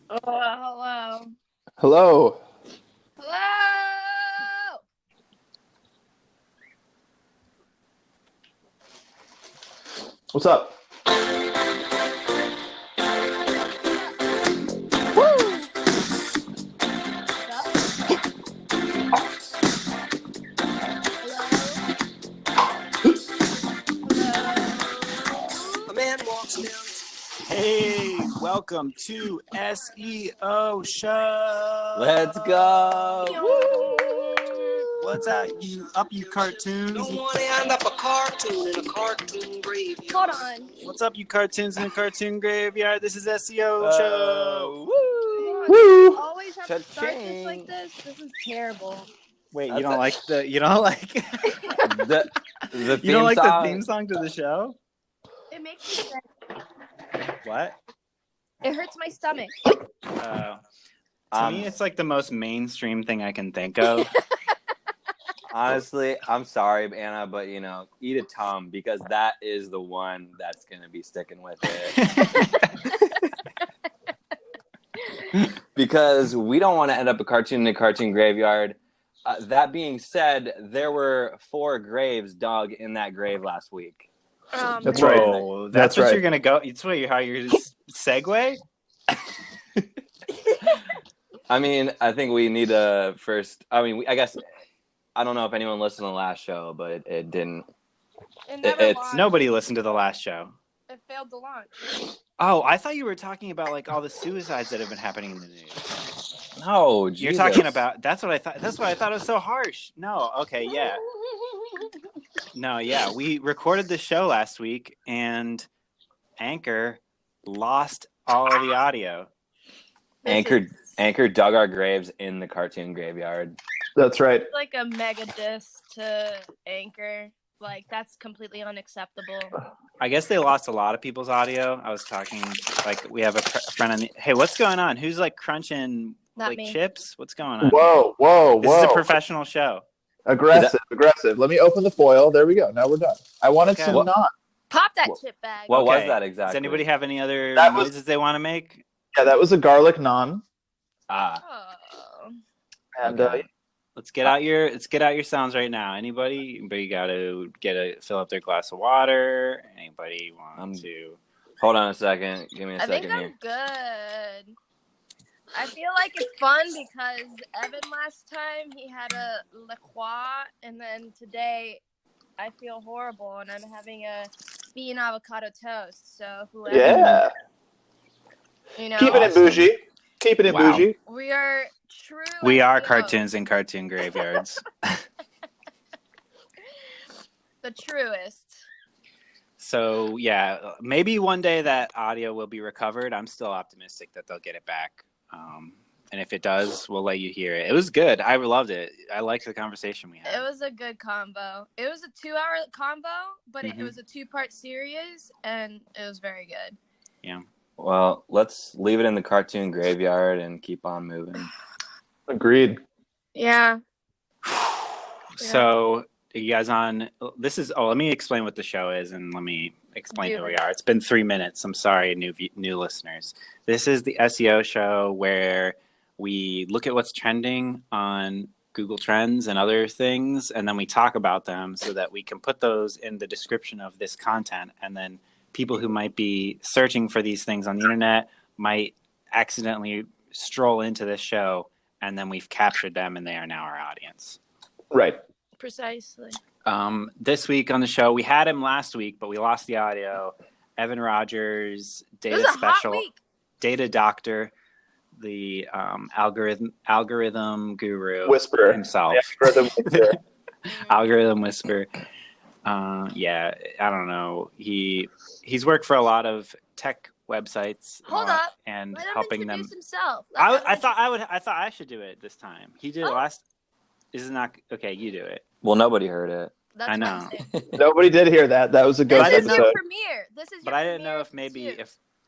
Oh, hello. Hello. Hello! What's up? Hey, welcome to Seo Show. Let's go. Woo! What's up, you cartoons? Don't want to end up a cartoon in a cartoon graveyard. Hold on. What's up, you cartoons in a cartoon graveyard? This is Seo Show. Woo! Always have to start this like this? This is terrible. Wait, That's you don't a- like the The you don't like song. the theme song to the show? It makes me sick. What? It hurts my stomach. To me, it's like the most mainstream thing I can think of. Honestly, I'm sorry, Anna, but eat a Tum because that is the one that's gonna be sticking with it. Because we don't want to end up a cartoon in a cartoon graveyard. That being said, there were 4 graves dug in that grave last week. That's right. Whoa, that's what right. you're gonna go. It's how you're just segue. I mean, I think we need to first. I guess I don't know if anyone listened to the last show, but it didn't. It never It's launched. Nobody listened to the last show. It failed to launch. Oh, I thought you were talking about like all the suicides that have been happening in the news. No, You're Jesus. talking about. That's what I thought. That's why I thought it was so harsh. No, okay, yeah. No, yeah. We recorded the show last week, and Anchor lost all of the audio. Anchor dug our graves in the cartoon graveyard. That's right. It's like a mega diss to Anchor. Like, that's completely unacceptable. I guess they lost a lot of people's audio. I was talking, we have a friend on the. Hey, what's going on? Who's crunching Not me. chips? What's going on? Whoa. This is a professional show. Aggressive. Let me open the foil. There we go. Now we're done. I wanted Okay. some What- naan. Pop that What- chip bag. What was Okay. that exactly? Does anybody have any other That was- noises they want to make? Yeah, that was a garlic naan. Oh. And Okay. Let's get out your sounds right now. Anybody got to fill up their glass of water? Anybody want to? Hold on a second. Give me a I think second I'm here. good. I feel like it's fun because Evan last time he had a La Croix, and then today I feel horrible and I'm having a bean avocado toast. So whoever, yeah. Keeping it Awesome. bougie. Keeping it Wow. bougie. we are true. We are SEOs. cartoons in cartoon graveyards. The truest. So yeah, maybe one day that audio will be recovered. I'm still optimistic that they'll get it back. And if it does, we'll let you hear it. It was good. I loved it. I liked the conversation we had. It was a good combo. It was a 2-hour combo, but Mhm. it was a 2-part series, and it was very good. Yeah. Well, let's leave it in the cartoon graveyard and keep on moving. Agreed. Yeah. So you guys on? This is. Oh, let me explain what the show is, and let me explain who we are. It's been 3 minutes. I'm sorry, new listeners. This is the SEO show where we look at what's trending on Google Trends and other things, and then we talk about them so that we can put those in the description of this content, and then people who might be searching for these things on the internet might accidentally stroll into this show, and then we've captured them, and they are now our audience. Right. Precisely. This week on the show, we had him last week, but we lost the audio. Evan Rodgers, It data was a special, hot week. data doctor, the algorithm guru Whisperer. himself, algorithm whisperer. Yeah, I don't know. He's worked for a lot of tech websites. Hold up. and Let him helping them. introduce himself. I thought I should do it this time. He did it Oh. last. This is not okay. You do it. Well, nobody heard it. That's I what know. I'm saying. Nobody did hear that. That was a This ghost is your episode. premiere. This is your But I didn't know premiere if maybe too.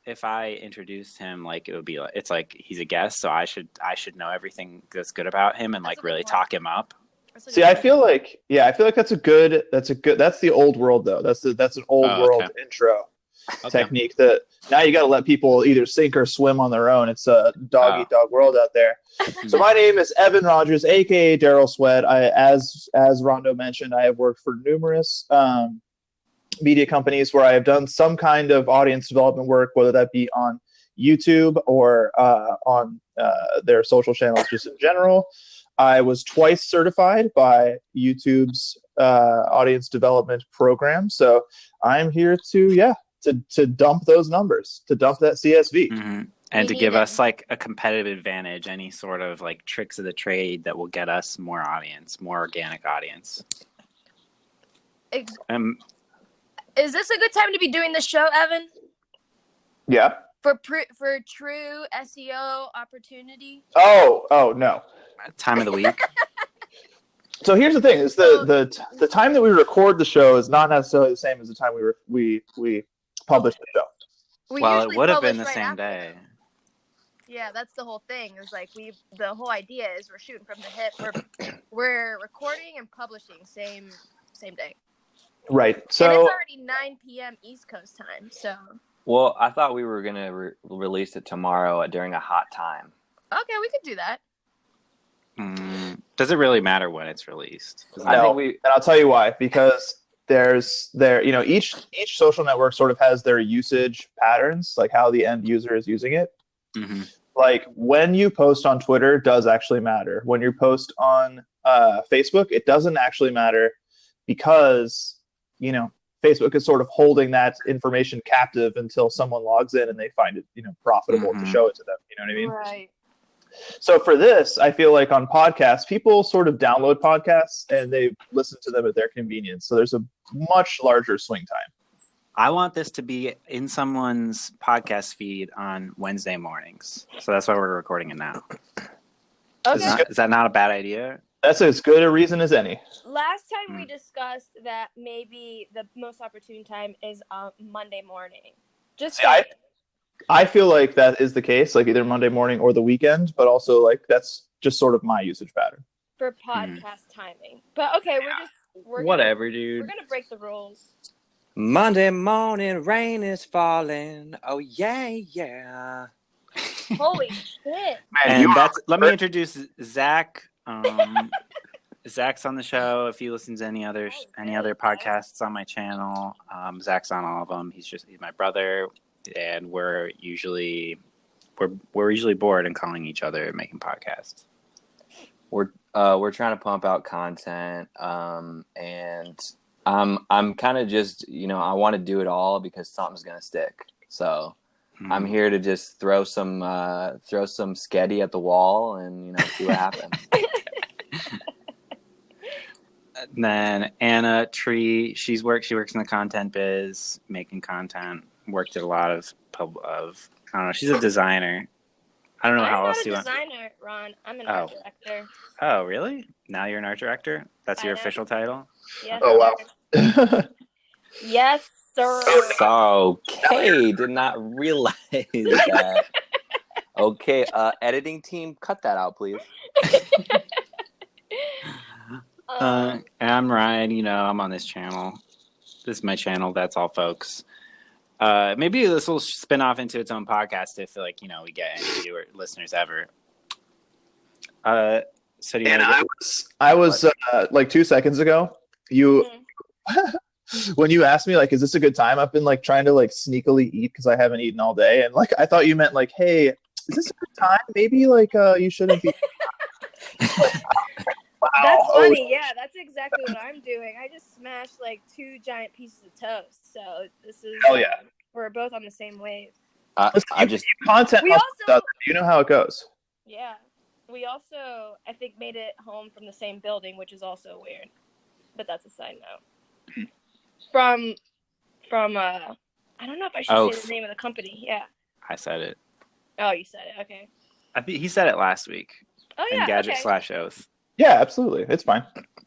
if I introduced him, like it would be like, it's like he's a guest, so I should know everything that's good about him and That's like a good really point. talk him up. That's a See, good I one. feel like that's the old world though. That's an old world Oh, intro. technique that now you got to let people either sink or swim on their own. It's a dog-eat-dog world out there. So my name is Evan Rodgers, a.k.a. Daryl Sweat. As Rondo mentioned, I have worked for numerous media companies where I have done some kind of audience development work, whether that be on YouTube or on their social channels just in general. I was twice certified by YouTube's audience development program. So I'm here to dump those numbers, to dump that CSV. Mm-hmm. And to give us like a competitive advantage, any sort of like tricks of the trade that will get us more audience, more organic audience. Is this a good time to be doing the show, Evan? Yeah. For true SEO opportunity? Oh no. Time of the week. So here's the thing: is the time that we record the show is not necessarily the same as the time we publish the show. Well, it would have been the same day. Yeah, that's the whole thing. Is like the whole idea is we're shooting from the hip. We're recording and publishing same day. Right. So and it's already 9 p.m. East Coast time. So. Well, I thought we were gonna release it tomorrow during a hot time. Okay, we could do that. Does it really matter when it's released? No, and I'll tell you why. Because each social network sort of has their usage patterns, like how the end user is using it. Mm-hmm. Like when you post on Twitter does actually matter. When you post on Facebook, it doesn't actually matter because, Facebook is sort of holding that information captive until someone logs in and they find it, profitable to show it to them. You know what I mean? Right. So for this, I feel like on podcasts, people sort of download podcasts and they listen to them at their convenience. So there's a much larger swing time. I want this to be in someone's podcast feed on Wednesday mornings. So that's why we're recording it now. Okay. Is that not a bad idea? That's as good a reason as any. Last time we discussed that maybe the most opportune time is Monday morning. I feel like that is the case, like either Monday morning or the weekend, but also like that's just sort of my usage pattern. For podcast timing. But okay, we're dude. We're going to break the rules. Monday morning, rain is falling. Oh, yeah. Holy shit. Man, let me introduce Zach. Zach's on the show. If you listen to any other podcasts on my channel, Zach's on all of them. He's my brother, and we're usually bored and calling each other and making podcasts. We're trying to pump out content, and I'm kind of just I want to do it all because something's gonna stick. So I'm here to just throw some sketty at the wall and see what happens. And then Anna Tree, she works in the content biz, making content. Worked at a lot of I don't know. She's a designer. I don't know how else you want. I'm not a designer, Ron. I'm an art director. Oh, really? Now you're an art director? That's your official title? Yes. Oh, wow. Yes, sir. Okay, did not realize that. Okay, editing team, cut that out, please. And I'm Ryan. I'm on this channel. This is my channel. That's all, folks. Maybe this will spin off into its own podcast if, we get any listeners ever. So do you I was like 2 seconds ago. You, when you asked me, like, is this a good time? I've been like trying to like sneakily eat because I haven't eaten all day, and like I thought you meant like, hey, is this a good time? Maybe like you shouldn't be. Wow. That's funny. Yeah, that's exactly what I'm doing. I just smashed like 2 giant pieces of toast. So this is. Hell yeah. We're both on the same wave. Content. You know how it goes. Yeah, we also I think made it home from the same building, which is also weird. But that's a side note. From I don't know if I should say the name of the company. Yeah. I said it. Oh, you said it. Okay. I think he said it last week. Oh yeah. Gadget/Oath. Yeah, absolutely. It's fine.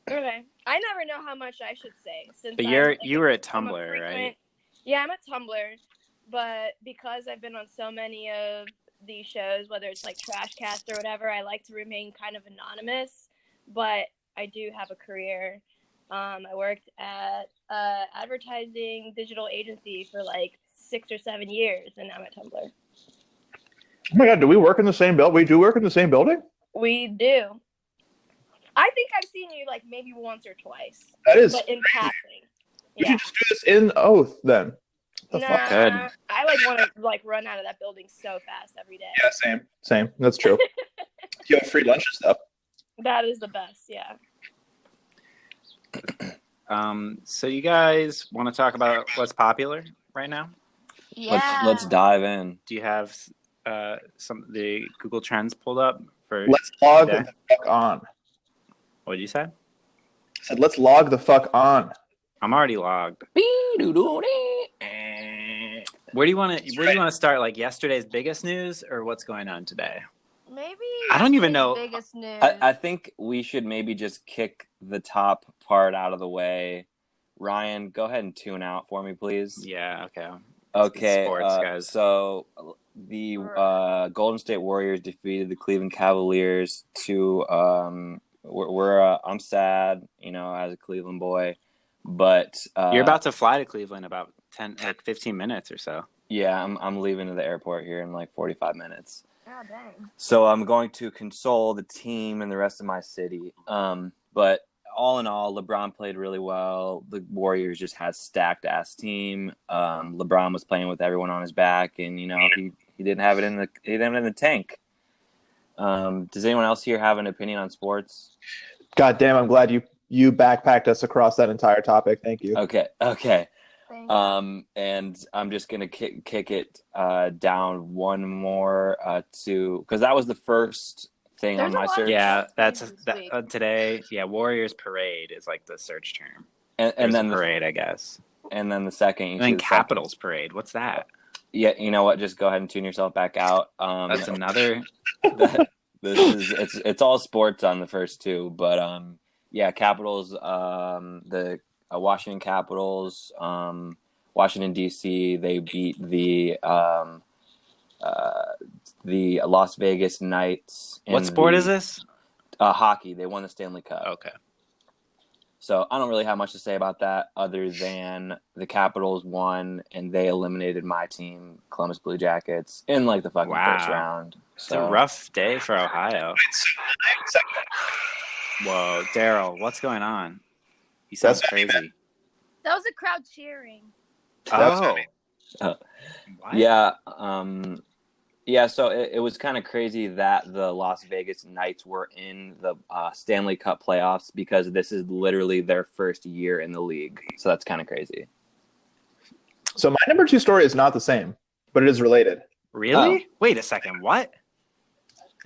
Okay. I never know how much I should say since. But you were at Tumblr, right? Yeah, I'm at Tumblr, but because I've been on so many of these shows, whether it's like Trashcast or whatever, I like to remain kind of anonymous. But I do have a career. I worked at advertising digital agency for like 6 or 7 years, and I'm at Tumblr. Oh my God, do we work in the same building? We do work in the same building? We do. I think I've seen you like maybe once or twice. That is but in crazy. passing. We Yeah. should just do this in oath then. The fuck? Nah, Good. I like want to like run out of that building so fast every day. Yeah, same. That's true. You have free lunch and stuff. That is the best, yeah. So you guys want to talk about what's popular right now? Yeah. Let's dive in. Do you have some the Google Trends pulled up for? Let's log today? the fuck on. What did you say? I said, let's log the fuck on. I'm already logged. Where do you want to start? Like yesterday's biggest news, or what's going on today? Maybe I don't even know. Biggest news. I think we should maybe just kick the top part out of the way. Ryan, go ahead and tune out for me, please. Yeah. Okay. Okay. Sports, guys. So the Golden State Warriors defeated the Cleveland Cavaliers to. I'm sad, as a Cleveland boy, but You're about to fly to Cleveland about 15 minutes or so. Yeah, I'm leaving to the airport here in like 45 minutes. Oh, dang. So I'm going to console the team and the rest of my city. But all in all, LeBron played really well. The Warriors just had stacked ass team. LeBron was playing with everyone on his back, and he didn't have it in the tank. Does anyone else here have an opinion on sports? God damn, I'm glad you backpacked us across that entire topic. Thank you. Okay. Thank you. And I'm just gonna kick it down one more because that was the first thing There's on my a lot search. Yeah, that's this week. today. Yeah, Warriors Parade is like the search term. and then the parade, I guess. And then the second, And then Capitals Parade. What's that? Yeah, you know what? Just go ahead and tune yourself back out. That's another. It's all sports on the first two, but yeah, Capitals, the Washington Capitals, Washington D.C. They beat the Las Vegas Knights. What sport is this? Hockey. They won the Stanley Cup. Okay. So I don't really have much to say about that other than the Capitals won and they eliminated my team, Columbus Blue Jackets, in like the fucking first round. It's a rough day for Ohio. Whoa, Daryl, what's going on? You sound crazy. That was a crowd cheering. Oh. What? Yeah. Yeah, so it was kind of crazy that the Las Vegas Knights were in the Stanley Cup playoffs because this is literally their first year in the league. So that's kind of crazy. So my number 2 story is not the same, but it is related. Really? Wait a second. What?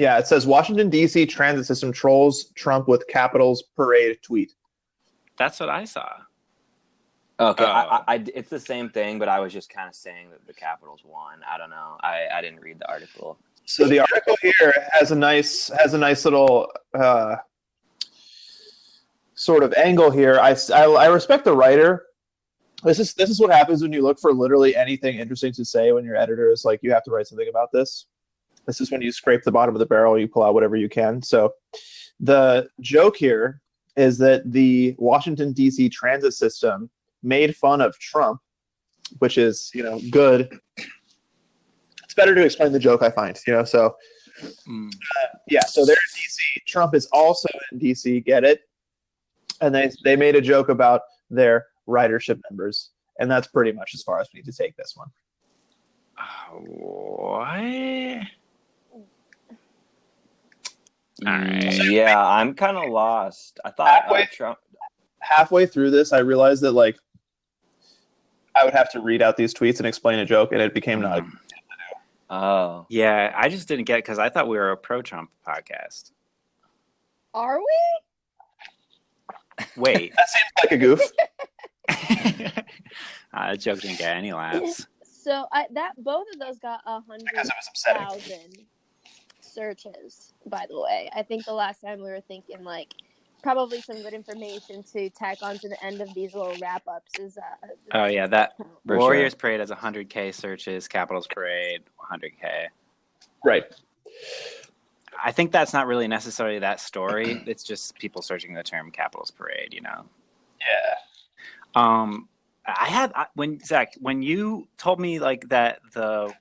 Yeah, it says Washington, D.C. transit system trolls Trump with Capitals parade tweet. That's what I saw. Okay, it's the same thing, but I was just kind of saying that the Capitals won. I don't know. I didn't read the article. So the article here has a nice little sort of angle here. I respect the writer. This is what happens when you look for literally anything interesting to say when your editor is like, you have to write something about this. This is when you scrape the bottom of the barrel, you pull out whatever you can. So the joke here is that the Washington, D.C. transit system made fun of Trump, which is, good. It's better to explain the joke, I find, so so they're in D.C. Trump is also in D.C., get it? And they made a joke about their ridership numbers, and that's pretty much as far as we need to take this one. What? All right. Yeah, I'm kind of lost. I thought Trump. Halfway through this, I realized that I would have to read out these tweets and explain a joke, and it became not. Oh. Yeah, I just didn't get it because I thought we were a pro-Trump podcast. Are we? Wait. That seems like a goof. That joke didn't get any laughs. So both of those got 100,000 searches. By the way, I think the last time we were thinking probably some good information to tack onto the end of these little wrap-ups is oh yeah, that For Warriors sure. Parade has 100K searches, Capitals Parade 100K. Right. I think that's not really necessarily that story. It's just people searching the term Capitals Parade, Yeah. when you told me like that the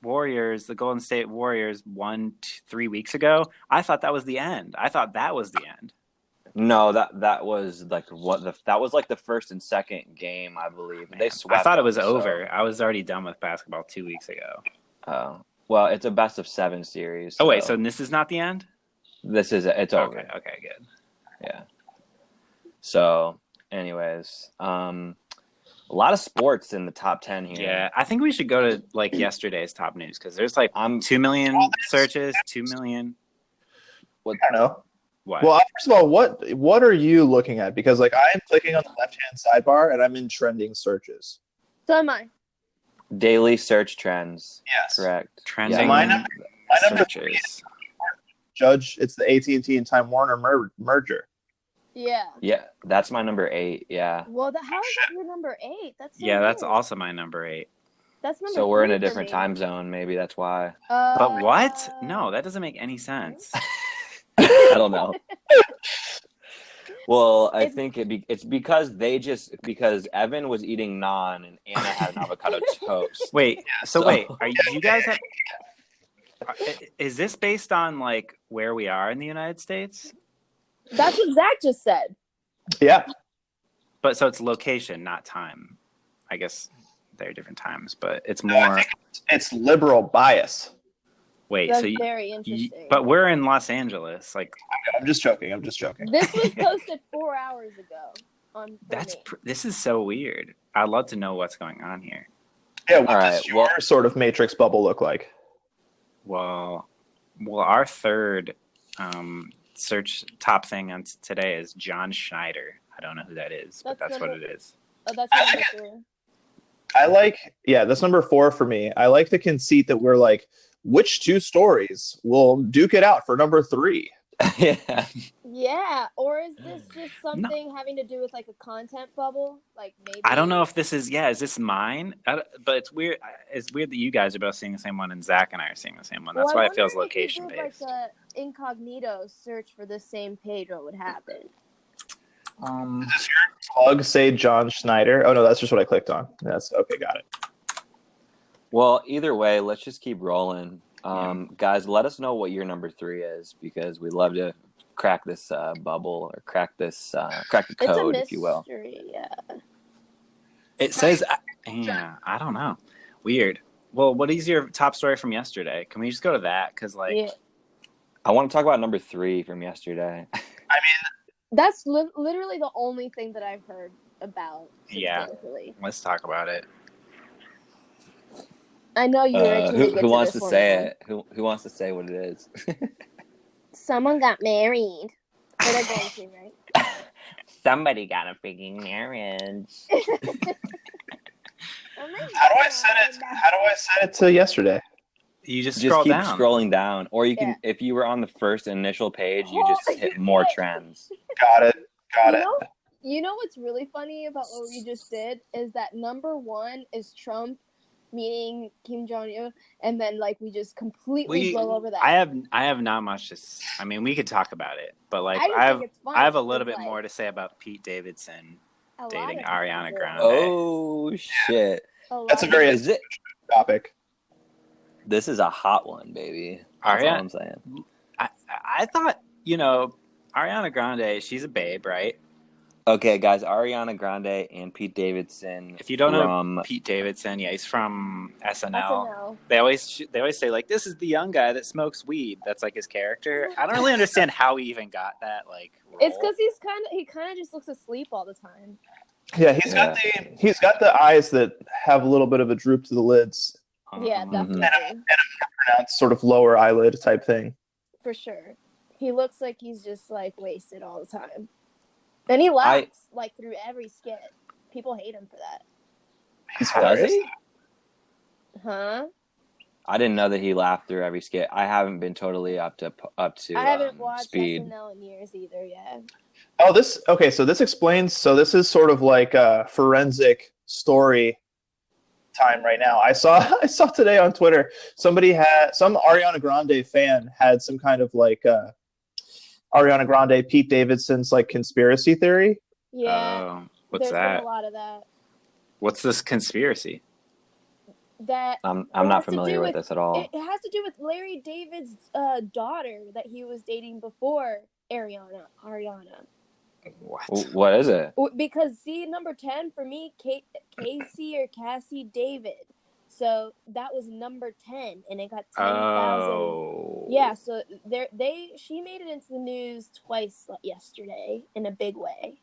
Warriors, the Golden State Warriors won 3 weeks ago, I thought that was the end. I thought that was the end. No, that was like that was like the first and second game, I believe. Man, they swept. I thought it was them, over. So. I was already done with basketball 2 weeks ago. Oh, well, it's a best of 7 series. So. Oh wait, so this is not the end? It's over. Okay, good. Yeah. So, anyways, a lot of sports in the top 10 here. Yeah, I think we should go to like yesterday's top news because there's like 2 million searches, 2 million. I don't know. What? Well, first of all, what are you looking at? Because like I am clicking on the left-hand sidebar and I'm in trending searches. So am I. Daily search trends. Yes. Correct. Trending So my number searches. Judge, it's the AT&T and Time Warner merger. Yeah. Yeah, that's my number 8. Yeah. Well, how is that your number 8? That's so that's weird. also my number 8. That's number So we're in 3 a different for me. time zone. Maybe that's why. But what? No, that doesn't make any sense. I don't know. Well, I think it's because because Evan was eating naan and Anna had an avocado toast. Wait, so wait, do you guys have? Is this based on like where we are in the United States? That's what Zach just said. Yeah. But so it's location, not time. I guess they're different times, but it's more. It's liberal bias. Wait, That's so very interesting. but we're in Los Angeles. Like, I'm just joking. This was posted 4 hours ago. This is so weird. I'd love to know what's going on here. Yeah. What does your sort of matrix bubble look like? Well, our third search top thing on today is John Schneider. I don't know who that is, but that's what it is. Oh, that's number 3. That's number 4 for me. I like the conceit that we're like, which 2 stories will duke it out for number 3? Yeah. Yeah, or is this just something having to do with like a content bubble? Like maybe I don't know if this is. Yeah, is this mine? But it's weird. It's weird that you guys are both seeing the same one, and Zach and I are seeing the same one. That's why it feels location based. Like a incognito search for the same page, what would happen? Does your plug say John Schneider? Oh no, that's just what I clicked on. That's okay. Got it. Well, either way, let's just keep rolling. Guys, let us know what your number 3 is because we'd love to crack this bubble or crack the code, if you will. Yeah. It says, I don't know. Weird. Well, what is your top story from yesterday? Can we just go to that? Because I want to talk about number 3 from yesterday. I mean, that's literally the only thing that I've heard about. Yeah. Let's talk about it. I know you're who wants to say it? Who wants to say what it is? Someone got married. Or they're going to, right? Somebody got a freaking marriage. How do I set it to yesterday? You just keep down. Scrolling down, or you can, if you were on the first initial page, you just hit more trends. Got it. You know what's really funny about what we just did is that number 1 is Trump meeting Kim Jong Un, and then like we just completely blow over that. I have not much to. I mean, we could talk about it, but like I have a little bit more to say about Pete Davidson dating Ariana Grande. Oh shit! That's a very topic. This is a hot one, baby. That's all I'm saying. I thought Ariana Grande. She's a babe, right? Okay, guys, Ariana Grande and Pete Davidson. If you don't know Pete Davidson, he's from SNL. They always say like, this is the young guy that smokes weed. That's like his character. I don't really understand how he even got that like role. It's because he kind of just looks asleep all the time. Yeah, he's got the eyes that have a little bit of a droop to the lids. Yeah, definitely. And a more pronounced sort of lower eyelid type thing. For sure. He looks like he's just like wasted all the time. And he laughs like through every skit. People hate him for that. He's hilarious. Huh? I didn't know that he laughed through every skit. I haven't been totally up to I haven't watched speed. SNL in years either. Yeah. Oh, so this explains. So this is sort of like a forensic story time right now. I saw today on Twitter some Ariana Grande fan had some kind of like Ariana Grande, Pete Davidson's like conspiracy theory. Yeah. What's There's that? been a lot of that. What's this conspiracy? That I'm not familiar with this at all. It has to do with Larry David's daughter that he was dating before Ariana. What is it? Because see, number 10 for me, Casey or Cassie David. So that was number 10, and it got 10,000. Oh. Yeah, so she made it into the news twice yesterday in a big way.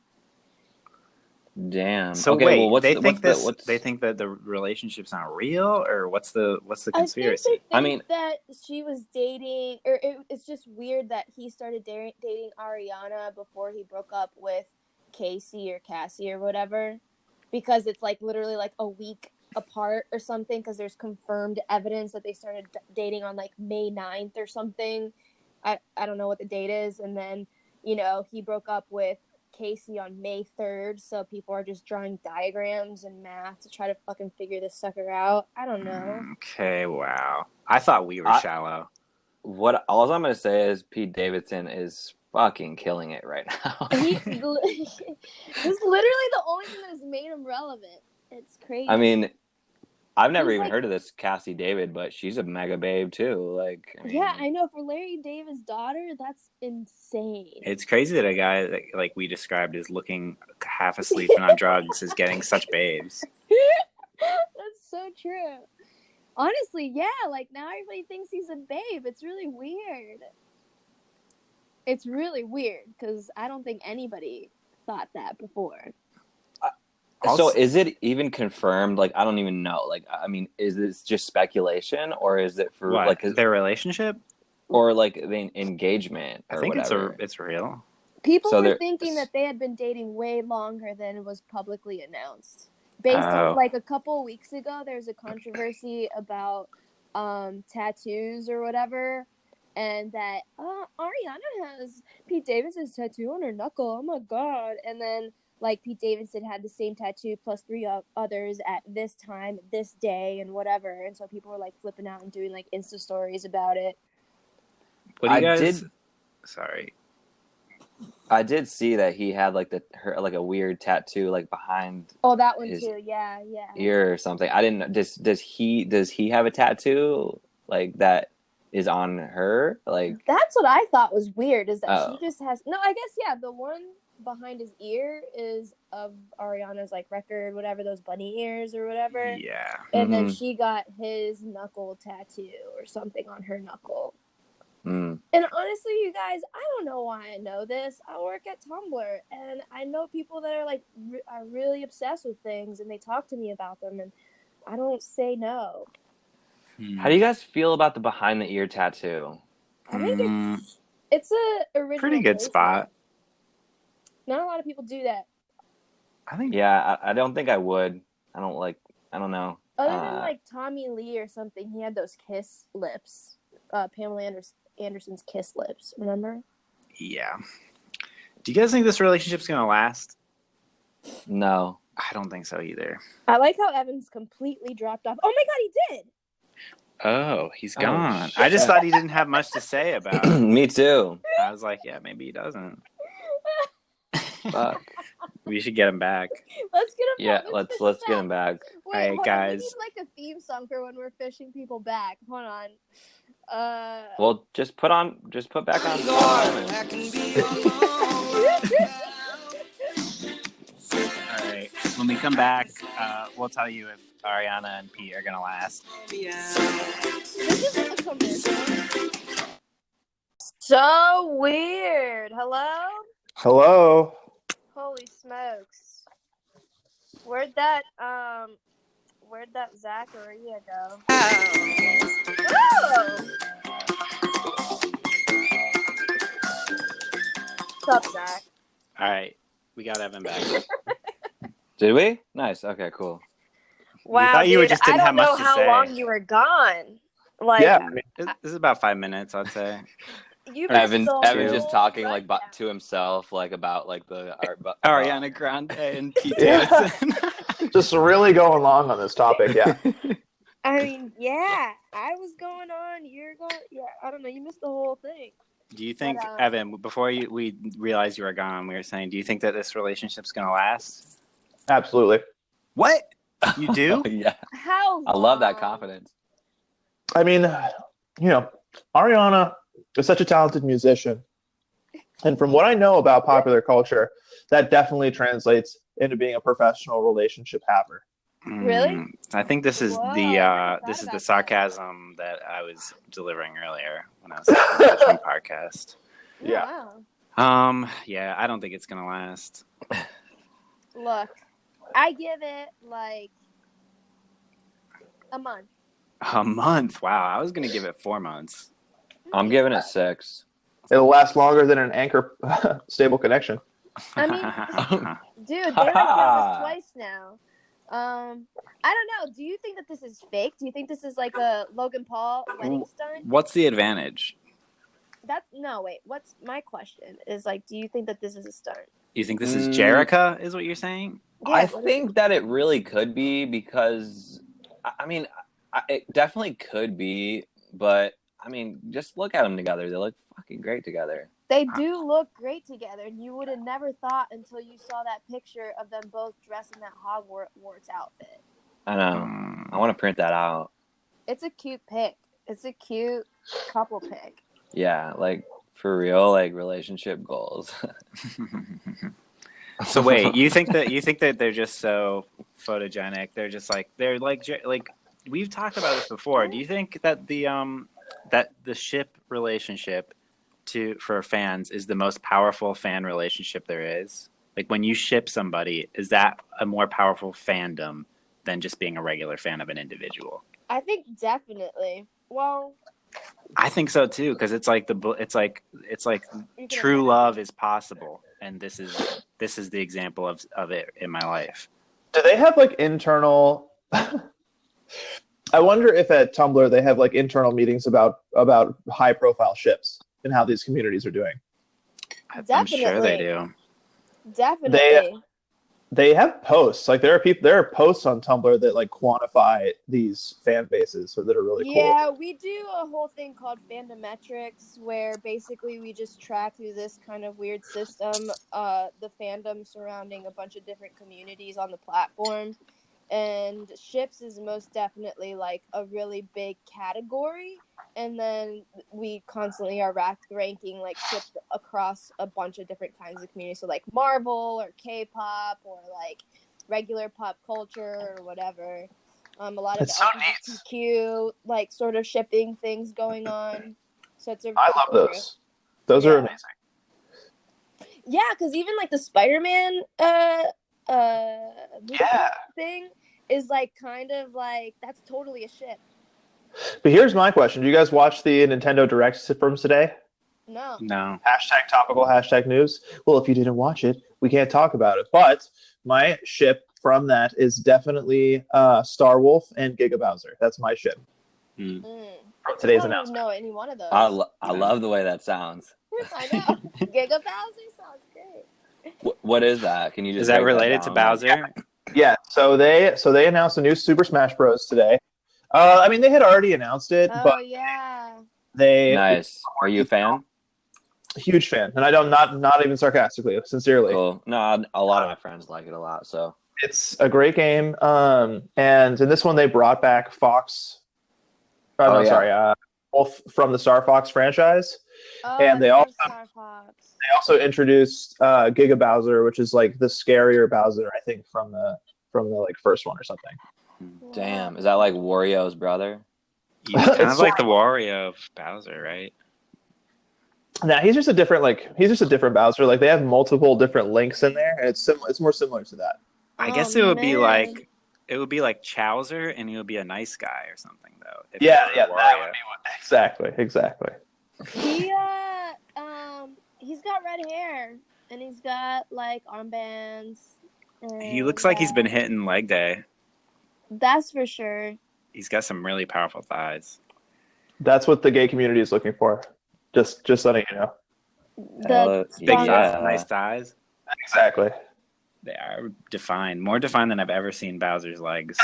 Damn. So okay, wait, well, they think that the relationship's not real, or what's the conspiracy? I think that she was dating, or it's just weird that he started dating Ariana before he broke up with Casey or Cassie or whatever, because it's like literally like a week apart or something, because there's confirmed evidence that they started dating on like May 9th or something. I don't know what the date is, and then he broke up with Casey on May 3rd, so people are just drawing diagrams and math to try to fucking figure this sucker out. I don't know. Okay, wow. I thought we were shallow. All I'm gonna say is Pete Davidson is fucking killing it right now. This is literally the only thing that has made him relevant. It's crazy. I mean, I've never even heard of this Cassie David, but she's a mega babe too. Like, yeah, I know. For Larry David's daughter, that's insane. It's crazy that a guy that, like we described as looking half asleep and on drugs is getting such babes. That's so true. Honestly, yeah. Like now, everybody thinks he's a babe. It's really weird. It's really weird because I don't think anybody thought that before. So is it even confirmed? Like, I don't even know. Like, I mean, is this just speculation, or is it for what, like their relationship, or like the engagement? Or I think whatever? it's real. People were thinking that they had been dating way longer than was publicly announced. Based on like a couple of weeks ago, there's a controversy about tattoos or whatever, and that Ariana has Pete Davidson's tattoo on her knuckle. Oh my god! And then, like, Pete Davidson had the same tattoo plus 3 others at this time, this day, and whatever. And so people were, like, flipping out and doing, like, Insta stories about it. What do you guys... Sorry. I did see that he had, like, a weird tattoo, like, behind... Oh, that one, too. Yeah. Ear or something. I didn't... Does he have a tattoo, like, that is on her? Like... That's what I thought was weird, is that she just has... No, I guess, yeah, the one behind his ear is of Ariana's like record, whatever, those bunny ears or whatever. Yeah. And then she got his knuckle tattoo or something on her knuckle. And honestly, you guys, I don't know why I know this. I work at Tumblr, and I know people that are like are really obsessed with things, and they talk to me about them, and I don't say no. How do you guys feel about the behind the ear tattoo? I think it's a original pretty good spot. Not a lot of people do that. I think. Yeah, I don't think I would. I don't know. Other than like Tommy Lee or something, he had those kiss lips. Pamela Anderson's kiss lips. Remember? Yeah. Do you guys think this relationship's gonna last? No, I don't think so either. I like how Evan's completely dropped off. Oh my god, he did. Oh, he's gone. I just thought he didn't have much to say about it. Me too. I was like, yeah, maybe he doesn't. Fuck. We should get him back. Let's get him back. Yeah, let's get him back. Wait, all right, guys. We need like a theme song for when we're fishing people back. Hold on. Well, just put back on. All right. When we come back, we'll tell you if Ariana and Pete are gonna last. This is a commercial. So weird. Hello. Holy smokes. Where'd that Zacharia go? Oh! What's up, Zach? All right. We got Evan back. Did we? Nice. Okay, cool. Wow, we thought you just didn't have much to say. I don't know how long you were gone. Like, yeah. This is about 5 minutes, I'd say. Evan just talking like to himself, like about like the Ariana Grande and Pete Davidson. Just really going long on this topic, yeah. I mean, yeah, I was going on. You're going. Yeah, I don't know. You missed the whole thing. Do you think, Evan, before we realized you were gone, we were saying, do you think that this relationship's gonna last? Absolutely. What? You do? Yeah. How I love that long? confidence. I mean, Ariana is such a talented musician. And from what I know about popular culture, that definitely translates into being a professional relationship haver. Really? I think this is Whoa, I never thought this is about the that. sarcasm that I was delivering earlier when I was on the Judgment podcast. Yeah. Wow. Yeah, I don't think it's gonna last. Look, I give it like a month. A month? Wow, I was gonna give it 4 months. I'm giving it 6. It'll last longer than an anchor stable connection. I mean, dude, they like done this twice now. I don't know. Do you think that this is fake? Do you think this is like a Logan Paul wedding stunt? What's the advantage? Wait. What's my question? Is like, do you think that this is a stunt? You think this is Jerica? Is what you're saying? Yeah, I think that it really could be because, I mean, it definitely could be, but I mean, just look at them together. They look fucking great together. They do look great together, and you would have never thought until you saw that picture of them both dressed in that Hogwarts outfit. I know. I want to print that out. It's a cute pic. It's a cute couple pic. Yeah, like for real, like relationship goals. So wait, you think that they're just so photogenic? They're like we've talked about this before. Do you think that the ship relationship for fans is the most powerful fan relationship there is? Like when you ship somebody, is that a more powerful fandom than just being a regular fan of an individual? I think definitely. Well, I think so too, because it's like true love is possible, and this is the example of it in my life. Do they have like internal? I wonder if at Tumblr they have like internal meetings about high profile ships and how these communities are doing. I'm sure they do. Definitely. They have posts. Like there are posts on Tumblr that like quantify these fan bases that are really cool. Yeah, we do a whole thing called Fandometrics where basically we just track through this kind of weird system, the fandom surrounding a bunch of different communities on the platform. And ships is most definitely like a really big category. And then we constantly are ranking like ships across a bunch of different kinds of communities. So like Marvel or K-pop or like regular pop culture or whatever. A lot of LGBTQ like sort of shipping things going on. So it's I love those. Those are amazing. Yeah, because even like the Spider-Man thing is like kind of like that's totally a ship. But here's my question: do you guys watch the Nintendo Direct from today? No. Hashtag topical, hashtag news. Well, if you didn't watch it, we can't talk about it. But my ship from that is definitely Star Wolf and Giga Bowser. That's my ship. From today's announcement. I don't know any one of those. I love the way that sounds. I know. Giga Bowser sounds great. What is that? Can you just? Is that related to Bowser? Yeah. So they announced a new Super Smash Bros. Today. I mean, they had already announced it, but yeah. Nice. Are you a fan? Huge fan, and I don't not even sarcastically, sincerely. Cool. No, a lot of my friends like it a lot. So it's a great game. And in this one, they brought back Fox. Wolf from the Star Fox franchise, and they also introduced Giga Bowser, which is like the scarier Bowser, I think, from the like first one or something. Damn, is that like Wario's brother? He's kind of like the Wario of Bowser, right? Nah, he's just a different Bowser. Like they have multiple different links in there, and it's more similar to that. I guess it would be like Chowser, and he would be a nice guy or something, though. Yeah, that would be exactly. He's got red hair, and he's got like armbands. He looks like he's been hitting leg day. That's for sure. He's got some really powerful thighs. That's what the gay community is looking for. Just letting you know. Big thighs, nice thighs. Exactly. They are defined, more defined than I've ever seen Bowser's legs.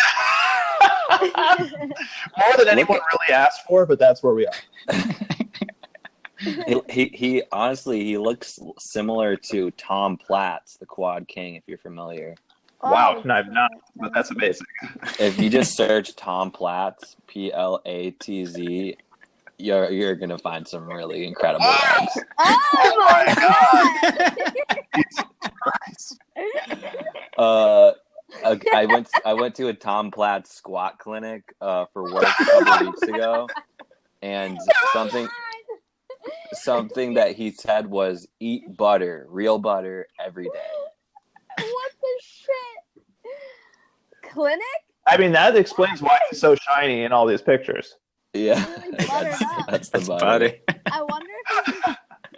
More than anyone really asked for, but that's where we are. He honestly, he looks similar to Tom Platz, the Quad King, if you're familiar. Wow, Oh, I've not, but that's amazing. If you just search Tom Platz, Platz, you're gonna find some really incredible legs. Oh my god! I went to a Tom Platz squat clinic for work a couple of weeks ago, and something that he said was eat butter, real butter, every day. What the shit? Clinic? I mean, that explains why he's so shiny in all these pictures. Yeah, Really buttered up. that's the butter. Buddy. I wonder if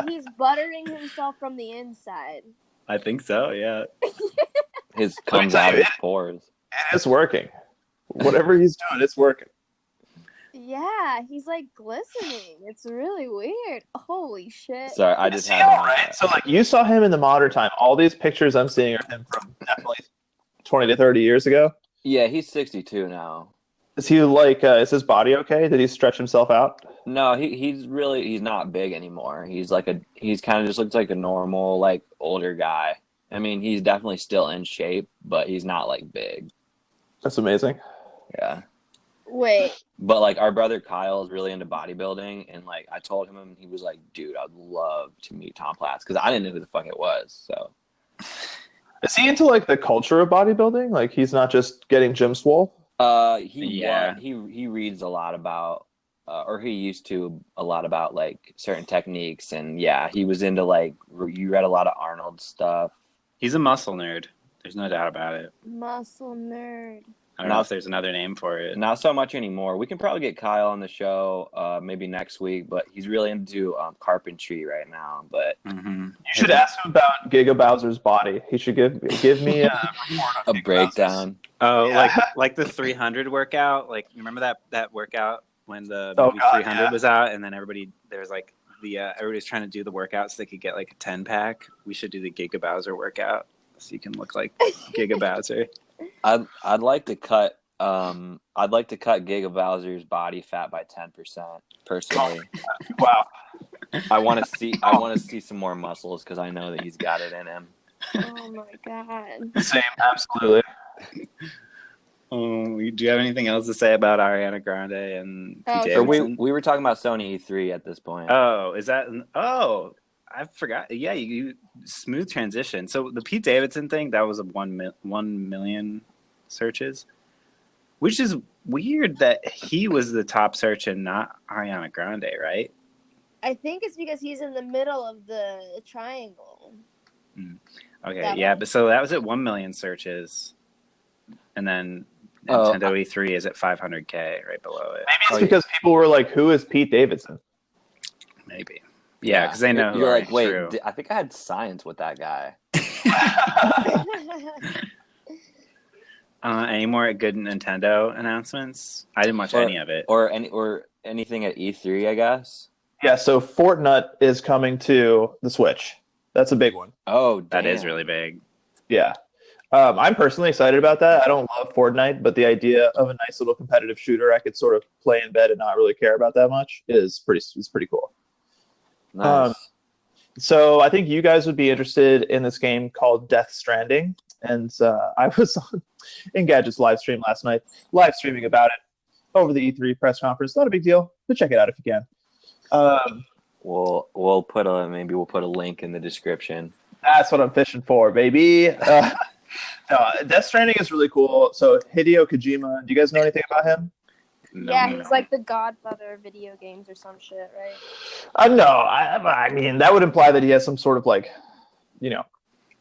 he's buttering himself from the inside. I think so, yeah. His comes out of his pores. And it's working. Whatever he's doing, it's working. Yeah, he's like glistening. It's really weird. Holy shit. Sorry, I Is just he had all him like right? that. So, like, you saw him in the modern time. All these pictures I'm seeing are him from definitely 20 to 30 years ago. Yeah, he's 62 now. Is he like? Is his body okay? Did he stretch himself out? No, he's not big anymore. He's kind of just looks like a normal, like, older guy. I mean, he's definitely still in shape, but he's not like big. That's amazing. Yeah. Wait. But like our brother Kyle is really into bodybuilding, and like I told him, and he was like, "Dude, I'd love to meet Tom Platz," because I didn't know who the fuck it was. So, Is he into like the culture of bodybuilding? Like he's not just getting gym swole. he reads a lot about, or he used to a lot about like certain techniques, and yeah, he was into like you read a lot of Arnold stuff. He's a muscle nerd. There's no doubt about it. Muscle nerd. I don't know if there's another name for it. Not so much anymore. We can probably get Kyle on the show maybe next week, but he's really into carpentry right now. But You should ask him about Giga Bowser's body. He should give me a report on a Giga breakdown. Oh, Yeah. like the 300 workout. Like you remember that workout when the Oh, movie God, 300 yeah. was out, and then everybody's trying to do the workout so they could get like a 10-pack. We should do the Giga Bowser workout so you can look like Giga Bowser. I'd like to cut Giga Bowser's body fat by 10% personally. Wow. I want to see some more muscles because I know that he's got it in him. Oh my god. Same, absolutely. Do you have anything else to say about Ariana Grande and Oh, Pete sure. Or Davidson? we were talking about Sony E3 at this point. Oh, is that? Oh, I forgot. Yeah, you smooth transition. So the Pete Davidson thing, that was a 1 million searches, which is weird that he was the top search and not Ariana Grande, right? I think it's because he's in the middle of the triangle. Okay, That yeah, one. but so that was at 1 million searches, and then Oh, Nintendo E3 is at 500K right below it. Maybe it's because people were like, "Who is Pete Davidson?" Maybe, yeah, because they know. You're like, wait, true. I think I had science with that guy. Any more good Nintendo announcements? I didn't watch any of it. or anything at E3, I guess. Yeah, so Fortnite is coming to the Switch. That's a big one. Oh, That is damn. really big. Yeah. I'm personally excited about that. I don't love Fortnite, but the idea of a nice little competitive shooter I could sort of play in bed and not really care about that much is pretty cool. Nice. So I think you guys would be interested in this game called Death Stranding. And I was on Engadget's live stream last night, live streaming about it over the E3 press conference. Not a big deal, but check it out if you can. We'll put a link in the description. That's what I'm fishing for, baby. Death Stranding is really cool. So Hideo Kojima, do you guys know anything about him? No, Yeah, no. he's like the godfather of video games or some shit, right? No. I mean, that would imply that he has some sort of like,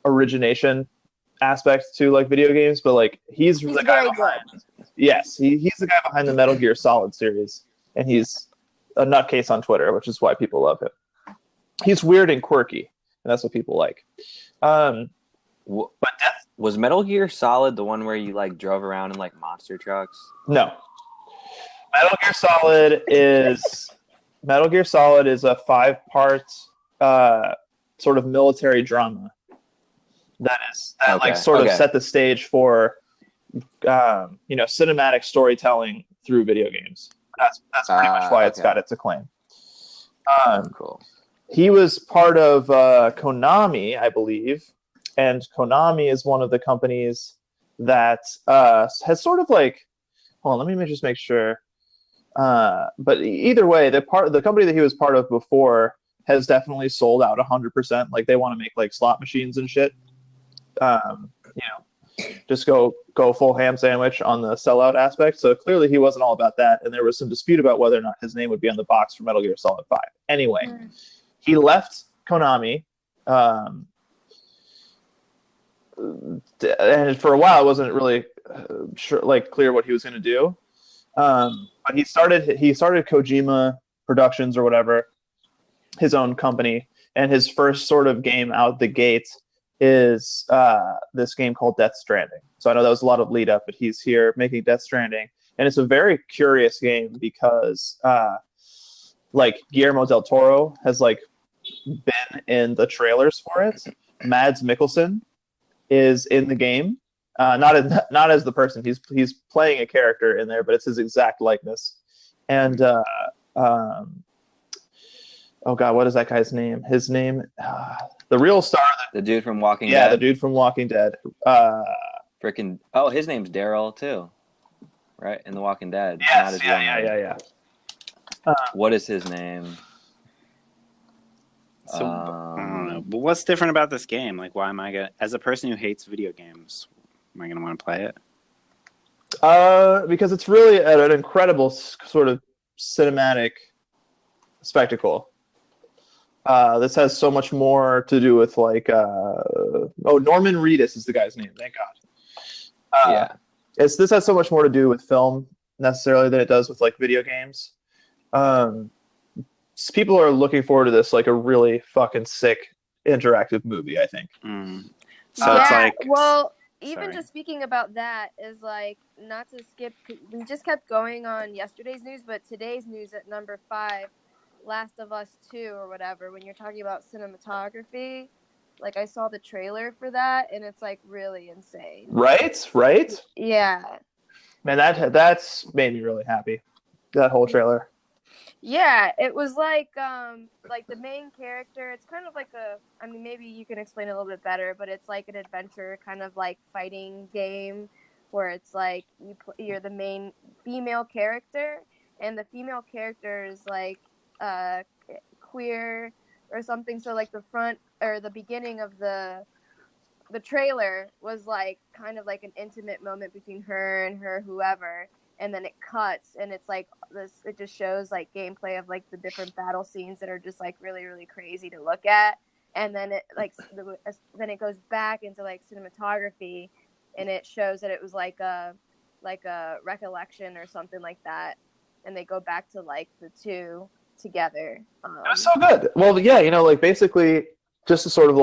origination aspect to like video games, but like he's the guy very behind. Yes, he's the guy behind the Metal Gear Solid series, and he's a nutcase on Twitter, which is why people love him. He's weird and quirky, and that's what people like. But Was Metal Gear Solid the one where you like drove around in like monster trucks? No. Metal Gear Solid is a 5-part sort of military drama that set the stage for cinematic storytelling through video games. That's pretty much why it's got its acclaim. Cool. He was part of Konami, I believe, and Konami is one of the companies that has sort of like, hold on, let me just make sure. But either way, the company that he was part of before has definitely sold out 100%. Like they want to make like slot machines and shit. Just go full ham sandwich on the sellout aspect. So clearly he wasn't all about that, and there was some dispute about whether or not his name would be on the box for Metal Gear Solid 5. Anyway, he left Konami, and for a while it wasn't really clear what he was going to do. But he started Kojima Productions or whatever, his own company, and his first sort of game out the gate is this game called Death Stranding. So I know that was a lot of lead up, but he's here making Death Stranding, and it's a very curious game because Guillermo del Toro has been in the trailers for it. Mads Mikkelsen is in the game, not as the person. He's playing a character in there, but it's his exact likeness. And oh god, what is that guy's name? His name, the real star. The dude from Walking Dead. Yeah, the dude from Walking Dead. His name's Daryl too, right? In The Walking Dead. Yes, yeah. What is his name? So I don't know. But what's different about this game? Like, why am I gonna, as a person who hates video games, am I gonna want to play it? Because it's really an incredible sort of cinematic spectacle. This has so much more to do with Norman Reedus is the guy's name. Thank God. This has so much more to do with film necessarily than it does with video games. People are looking forward to this like a really fucking sick interactive movie, I think. So it's like, even just speaking about that is not to skip. We just kept going on yesterday's news, but today's news at number 5. Last of Us 2 or whatever, when you're talking about cinematography, I saw the trailer for that and it's really insane. Right? Yeah. Man, that's made me really happy. That whole trailer. Yeah, it was the main character, it's kind of maybe you can explain it a little bit better, but it's an adventure kind of fighting game where it's you're the main female character and the female character is queer or something, so the front or the beginning of the trailer was kind of an intimate moment between her and her whoever, and then it cuts and it's it just shows gameplay of the different battle scenes that are just really, really crazy to look at, and then it then it goes back into cinematography and it shows that it was a recollection or something like that, and they go back to the two together. It was so good. Well, yeah, basically, just to sort of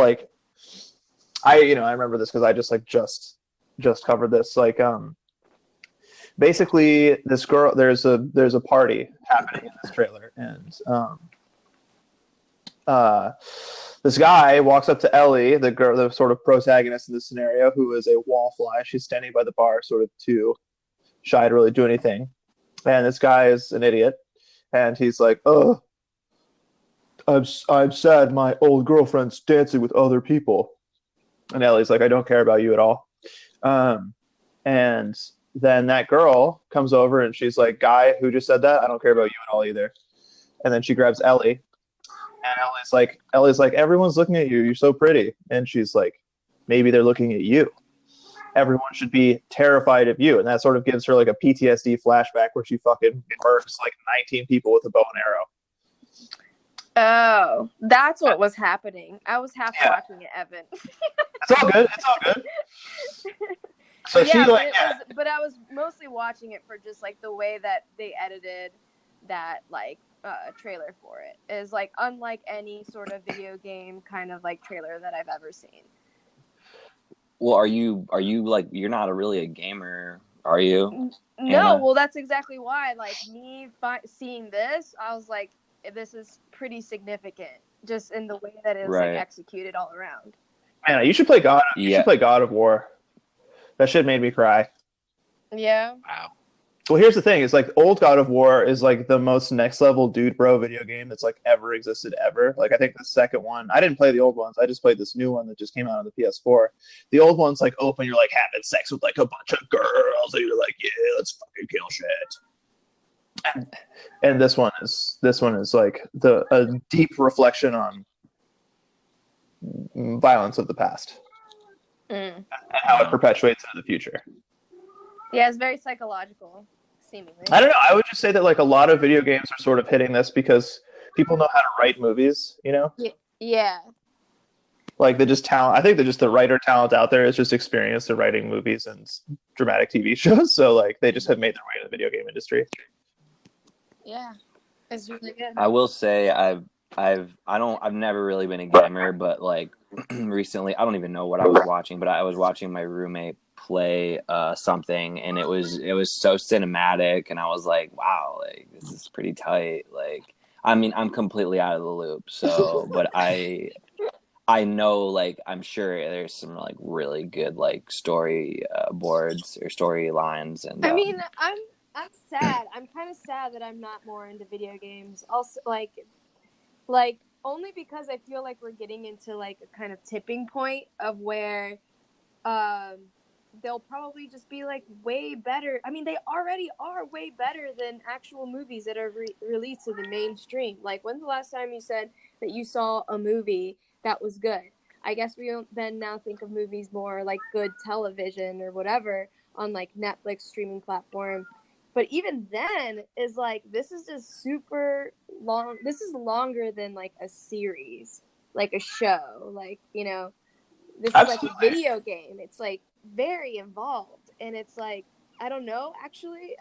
I remember this because I just covered this. Basically, this girl, there's a party happening in this trailer, and this guy walks up to Ellie, the girl, the sort of protagonist in this scenario, who is a wallfly. She's standing by the bar, sort of too shy to really do anything, and this guy is an idiot. And he's like, "Oh, I'm sad. My old girlfriend's dancing with other people." And Ellie's like, "I don't care about you at all." And then that girl comes over and she's like, "Guy who just said that, I don't care about you at all either." And then she grabs Ellie, and Ellie's like, "Everyone's looking at you. You're so pretty." And she's like, "Maybe they're looking at you. Everyone should be terrified of you." And that sort of gives her a PTSD flashback where she fucking murks 19 people with a bow and arrow. Oh, that's what was happening. I was half watching it, Evan. It's all good. So yeah, but I was mostly watching it for just the way that they edited that trailer for it. It is unlike any sort of video game kind of trailer that I've ever seen. Well, are you you're not really a gamer, are you? No, Anna? well, that's exactly why. Seeing this, I was like, this is pretty significant, just in the way that it was executed all around. Man, you should play You should play God of War. That shit made me cry. Yeah. Wow. Well, here's the thing: is like old God of War is like the most next level dude bro video game that's like ever existed ever. Like I think the second one, I didn't play the old ones. I just played this new one that just came out on the PS4. The old one's like open, you're like having sex with like a bunch of girls, and you're like, yeah, let's fucking kill shit. And this one is like a deep reflection on violence of the past and how it perpetuates into the future. Yeah, it's very psychological, seemingly. I don't know. I would just say that like a lot of video games are sort of hitting this because people know how to write movies, you know? Yeah. Like they just talent. I think that just the writer talent out there is just experienced in writing movies and dramatic TV shows. So like they just have made their way to the video game industry. Yeah, it's really good. I will say I've never really been a gamer, but like recently, I don't even know what I was watching, but I was watching my roommate play something, and it was so cinematic, and I was like, wow, like this is pretty tight. Like, I mean, I'm completely out of the loop, so but I know, like, I'm sure there's some like really good like story boards or storylines, and I mean, I'm sad. I'm kind of sad that I'm not more into video games. Also, like only because I feel like we're getting into like a kind of tipping point of where they'll probably just be like way better. I mean, they already are way better than actual movies that are released to the mainstream. Like, when's the last time you said that you saw a movie that was good? I guess we don't then now think of movies more like good television or whatever on like Netflix streaming platform. But even then is like, this is just super long. This is longer than like a series, like a show, like, you know, this is like a video game. It's like very involved. And it's like, I don't know, actually.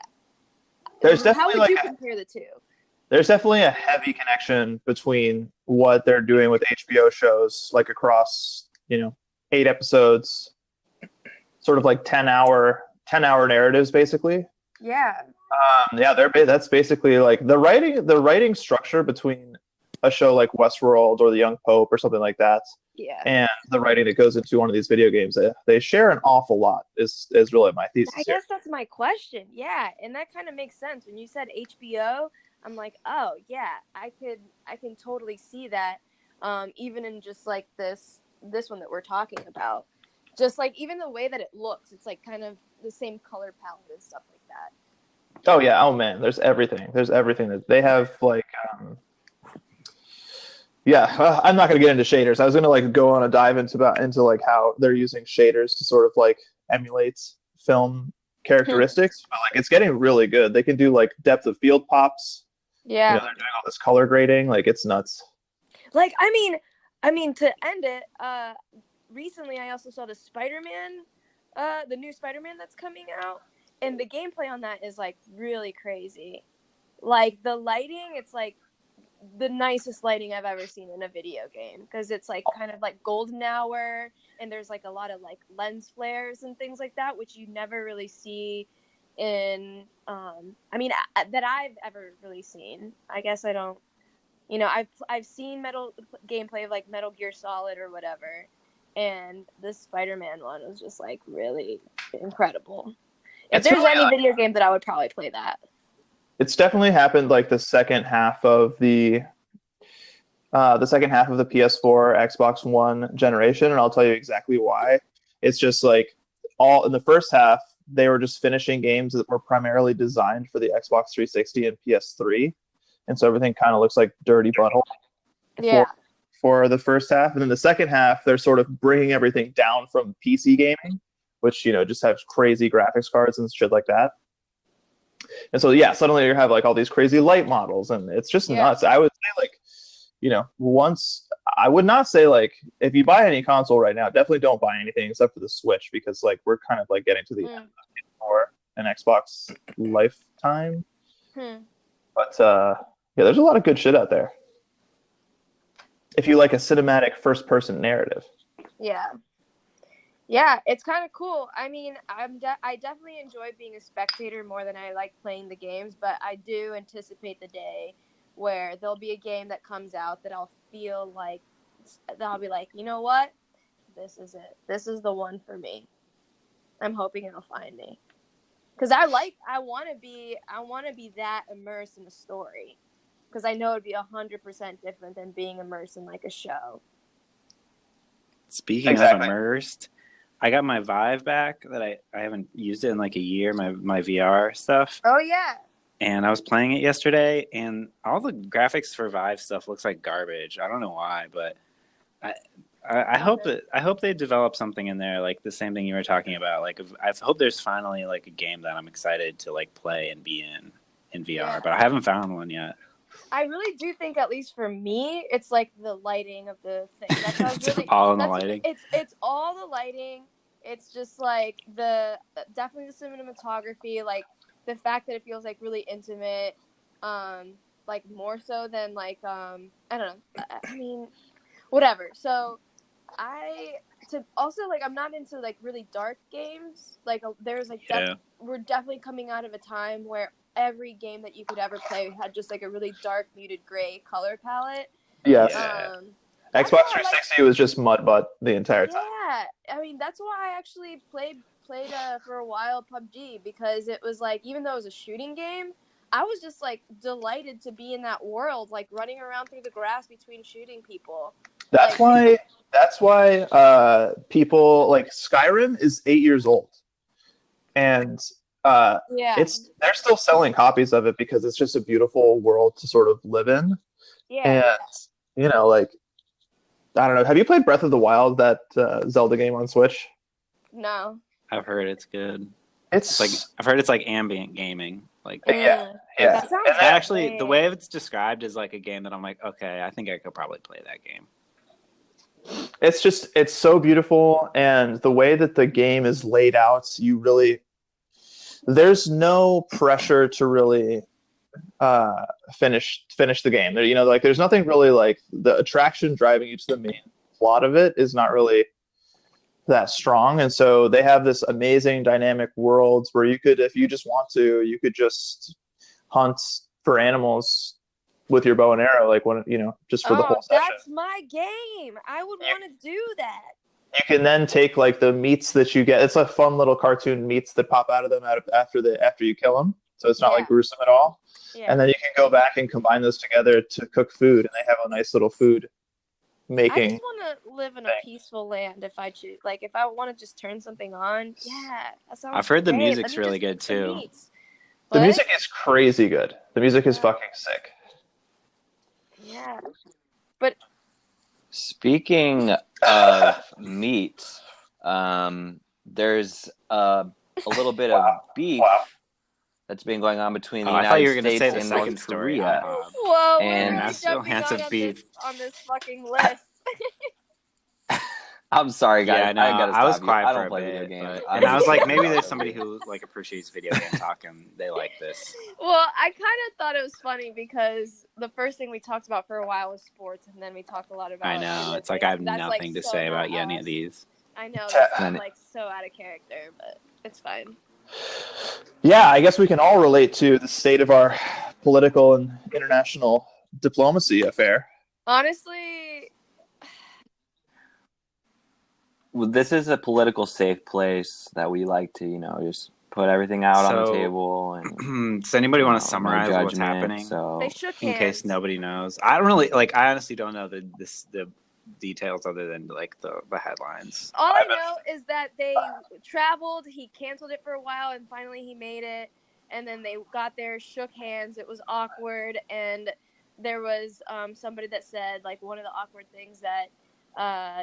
There's definitely how would you compare the two? There's definitely a heavy connection between what they're doing with HBO shows, like across, 8 episodes, sort of like 10-hour narratives, basically. Yeah. That's basically like the writing structure between a show like Westworld or The Young Pope or something like that. Yeah. And the writing that goes into one of these video games, they share an awful lot. Is really my thesis. I guess that's my question. Yeah, and that kind of makes sense when you said HBO. I'm like, oh yeah, I can totally see that. Even in just like this one that we're talking about, just like even the way that it looks, it's like kind of the same color palette and stuff like that. Oh yeah. Oh man. There's everything that they have. Like, I'm not gonna get into shaders. I was gonna like go on a dive into like how they're using shaders to sort of like emulate film characteristics, but like it's getting really good. They can do like depth of field pops. Yeah. They're doing all this color grading. Like it's nuts. Like I mean to end it. Recently I also saw the Spider-Man, the new Spider-Man that's coming out. And the gameplay on that is, like, really crazy. Like, the lighting, it's, like, the nicest lighting I've ever seen in a video game. Because it's, like, kind of, like, golden hour. And there's, like, a lot of, like, lens flares and things like that, which you never really see in, that I've ever really seen. I guess I don't, I've seen gameplay of, like, Metal Gear Solid or whatever. And this Spider-Man one was just, like, really incredible. If there's any video game that I would probably play that. It's definitely happened like the second half of the PS4, Xbox One generation, and I'll tell you exactly why. It's just like all in the first half, they were just finishing games that were primarily designed for the Xbox 360 and PS3, and so everything kind of looks like dirty butthole. Yeah. For the first half, and then the second half, they're sort of bringing everything down from PC gaming, which, just have crazy graphics cards and shit like that. And so, suddenly you have like all these crazy light models, and it's just nuts. I would say like, I would not say like, if you buy any console right now, definitely don't buy anything except for the Switch, because like we're kind of like getting to the end for an Xbox lifetime. But there's a lot of good shit out there. If you like a cinematic first-person narrative. Yeah. Yeah, it's kind of cool. I mean, I definitely enjoy being a spectator more than I like playing the games, but I do anticipate the day where there'll be a game that comes out that I'll feel like, that I'll be like, you know what? This is it. This is the one for me. I'm hoping it'll find me. because I want to be that immersed in the story, because I know it'd be 100% different than being immersed in like a show. Speaking of immersed, I got my Vive back that I haven't used it in like a year, my VR stuff. Oh, yeah. And I was playing it yesterday, and all the graphics for Vive stuff looks like garbage. I don't know why, but I hope they develop something in there, like the same thing you were talking about. Like, I hope there's finally like a game that I'm excited to like play and be in VR, but I haven't found one yet. I really do think, at least for me, it's like the lighting of the thing. That's It's all in the lighting. It's all the lighting. It's just like definitely the cinematography, like the fact that it feels like really intimate, like more so than like I don't know. I mean, whatever. So I'm not into like really dark games. Like there's like we're definitely coming out of a time where every game that you could ever play had just like a really dark, muted gray color palette. Yes. Xbox 360 was just mud butt the entire time. Yeah, I mean that's why I actually played for a while PUBG, because it was like, even though it was a shooting game, I was just like delighted to be in that world, like running around through the grass between shooting people. That's why people like Skyrim is 8 years old, and they're still selling copies of it because it's just a beautiful world to sort of live in. Yeah, and like, I don't know. Have you played Breath of the Wild, that Zelda game on Switch? No. I've heard it's good. I've heard it's like ambient gaming. Like that sounds actually, the way it's described is like a game that I'm like, okay, I think I could probably play that game. It's so beautiful, and the way that the game is laid out, there's no pressure to really finish the game. Like there's nothing really, like the attraction driving you to the main plot of it is not really that strong, and so they have this amazing dynamic worlds where you could, if you just want to, you could just hunt for animals with your bow and arrow, like just for the whole session. That's my game. I would want to do that. You can then take like the meats that you get. It's like fun little cartoon meats that pop out of them after you kill them. So it's not like gruesome at all. Yeah. And then you can go back and combine those together to cook food, and they have a nice little food making. I just want to live in a peaceful land if I choose. Like if I want to just turn something on, that sounds I've heard the music's really good too. The music is crazy good. The music is fucking sick. Yeah. But speaking of meat, there's a little bit of beef that's been going on between the United States and North Korea. Whoa, and that's still hands of beef on this fucking list. I'm sorry, guys. Yeah, no, I was quiet I for don't a play bit, video games. and I was like, maybe there's somebody who like appreciates video game talk and they like this. Well, I kind of thought it was funny because the first thing we talked about for a while was sports, and then we talked a lot about. I know, it's like I have nothing to say about any of these. I know, that's like so out of character, but it's fine. Yeah, I guess we can all relate to the state of our political and international diplomacy affair. Honestly, well, this is a political safe place that we like to, just put everything out on the table. And does anybody want to summarize what's happening? So they shook hands. In case nobody knows, I don't really I honestly don't know the details other than like the headlines. All I know is that they traveled. He canceled it for a while, and finally he made it. And then they got there, shook hands. It was awkward, and there was somebody that said like one of the awkward things that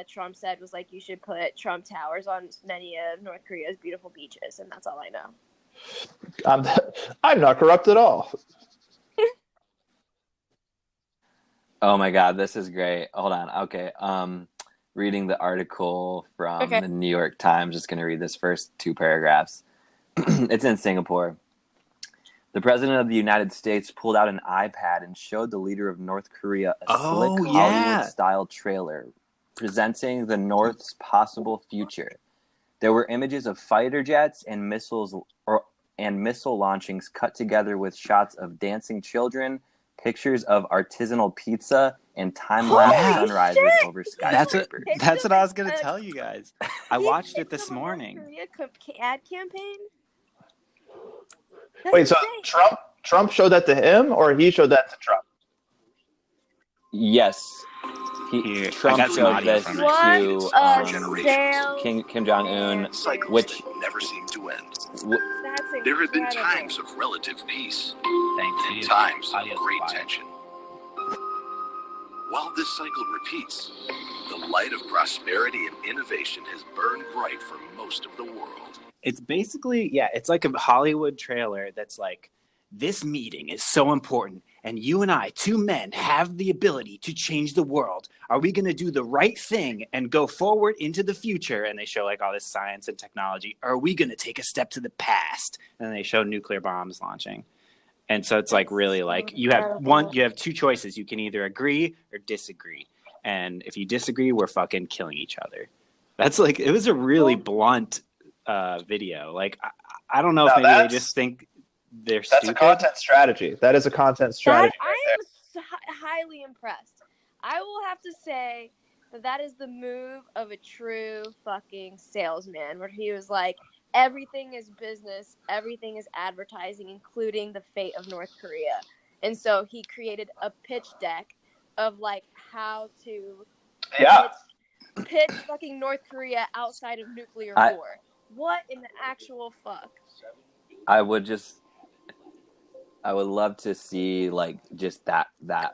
Trump said was like, you should put Trump towers on many of North Korea's beautiful beaches, and that's all I know. I'm not corrupt at all. Oh my God, this is great. Hold on. Okay. Reading the article from the New York Times. Just going to read this first 2 paragraphs. It's in Singapore. The president of the United States pulled out an iPad and showed the leader of North Korea a slick Hollywood-style trailer presenting the North's possible future. There were images of fighter jets and missiles and missile launchings cut together with shots of dancing children, pictures of artisanal pizza, and time-lapse sunrises over skyscrapers. That's what I was going to tell you guys. I watched it this morning. North Korea ad campaign? That's Wait, so insane. Trump showed that to him, or he showed that to Trump? Yes. Here, Trump I got some showed audio this from What to a Kim Jong Un, Cycles which that never seem to end. That's incredible. There have been times of relative peace Thank and you. times of Audio's great quiet. tension. While this cycle repeats, the light of prosperity and innovation has burned bright for most of the world. It's basically, yeah, it's like a Hollywood trailer that's like, this meeting is so important, and you and I, two men, have the ability to change the world. Are we going to do the right thing and go forward into the future? And they show like all this science and technology. Or are we going to take a step to the past? And they show nuclear bombs launching. And so it's like really like you have two choices. You can either agree or disagree. And if you disagree, we're fucking killing each other. That's like, it was a really blunt video. Like, I don't know if maybe they just think they're stupid. That's a content strategy. That is a content strategy. I am highly impressed. I will have to say that is the move of a true fucking salesman, where he was like, everything is business, everything is advertising, including the fate of North Korea. And so he created a pitch deck of like how to pitch fucking North Korea outside of nuclear war. What in the actual fuck? I would love to see like just that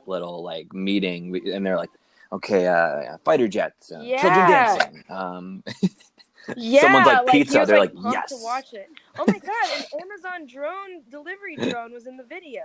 little like meeting, and they're like, okay, fighter jets, children dancing. Someone's like pizza. Like, they're like, yes. yes. To watch it. Oh my god! An Amazon delivery drone was in the video.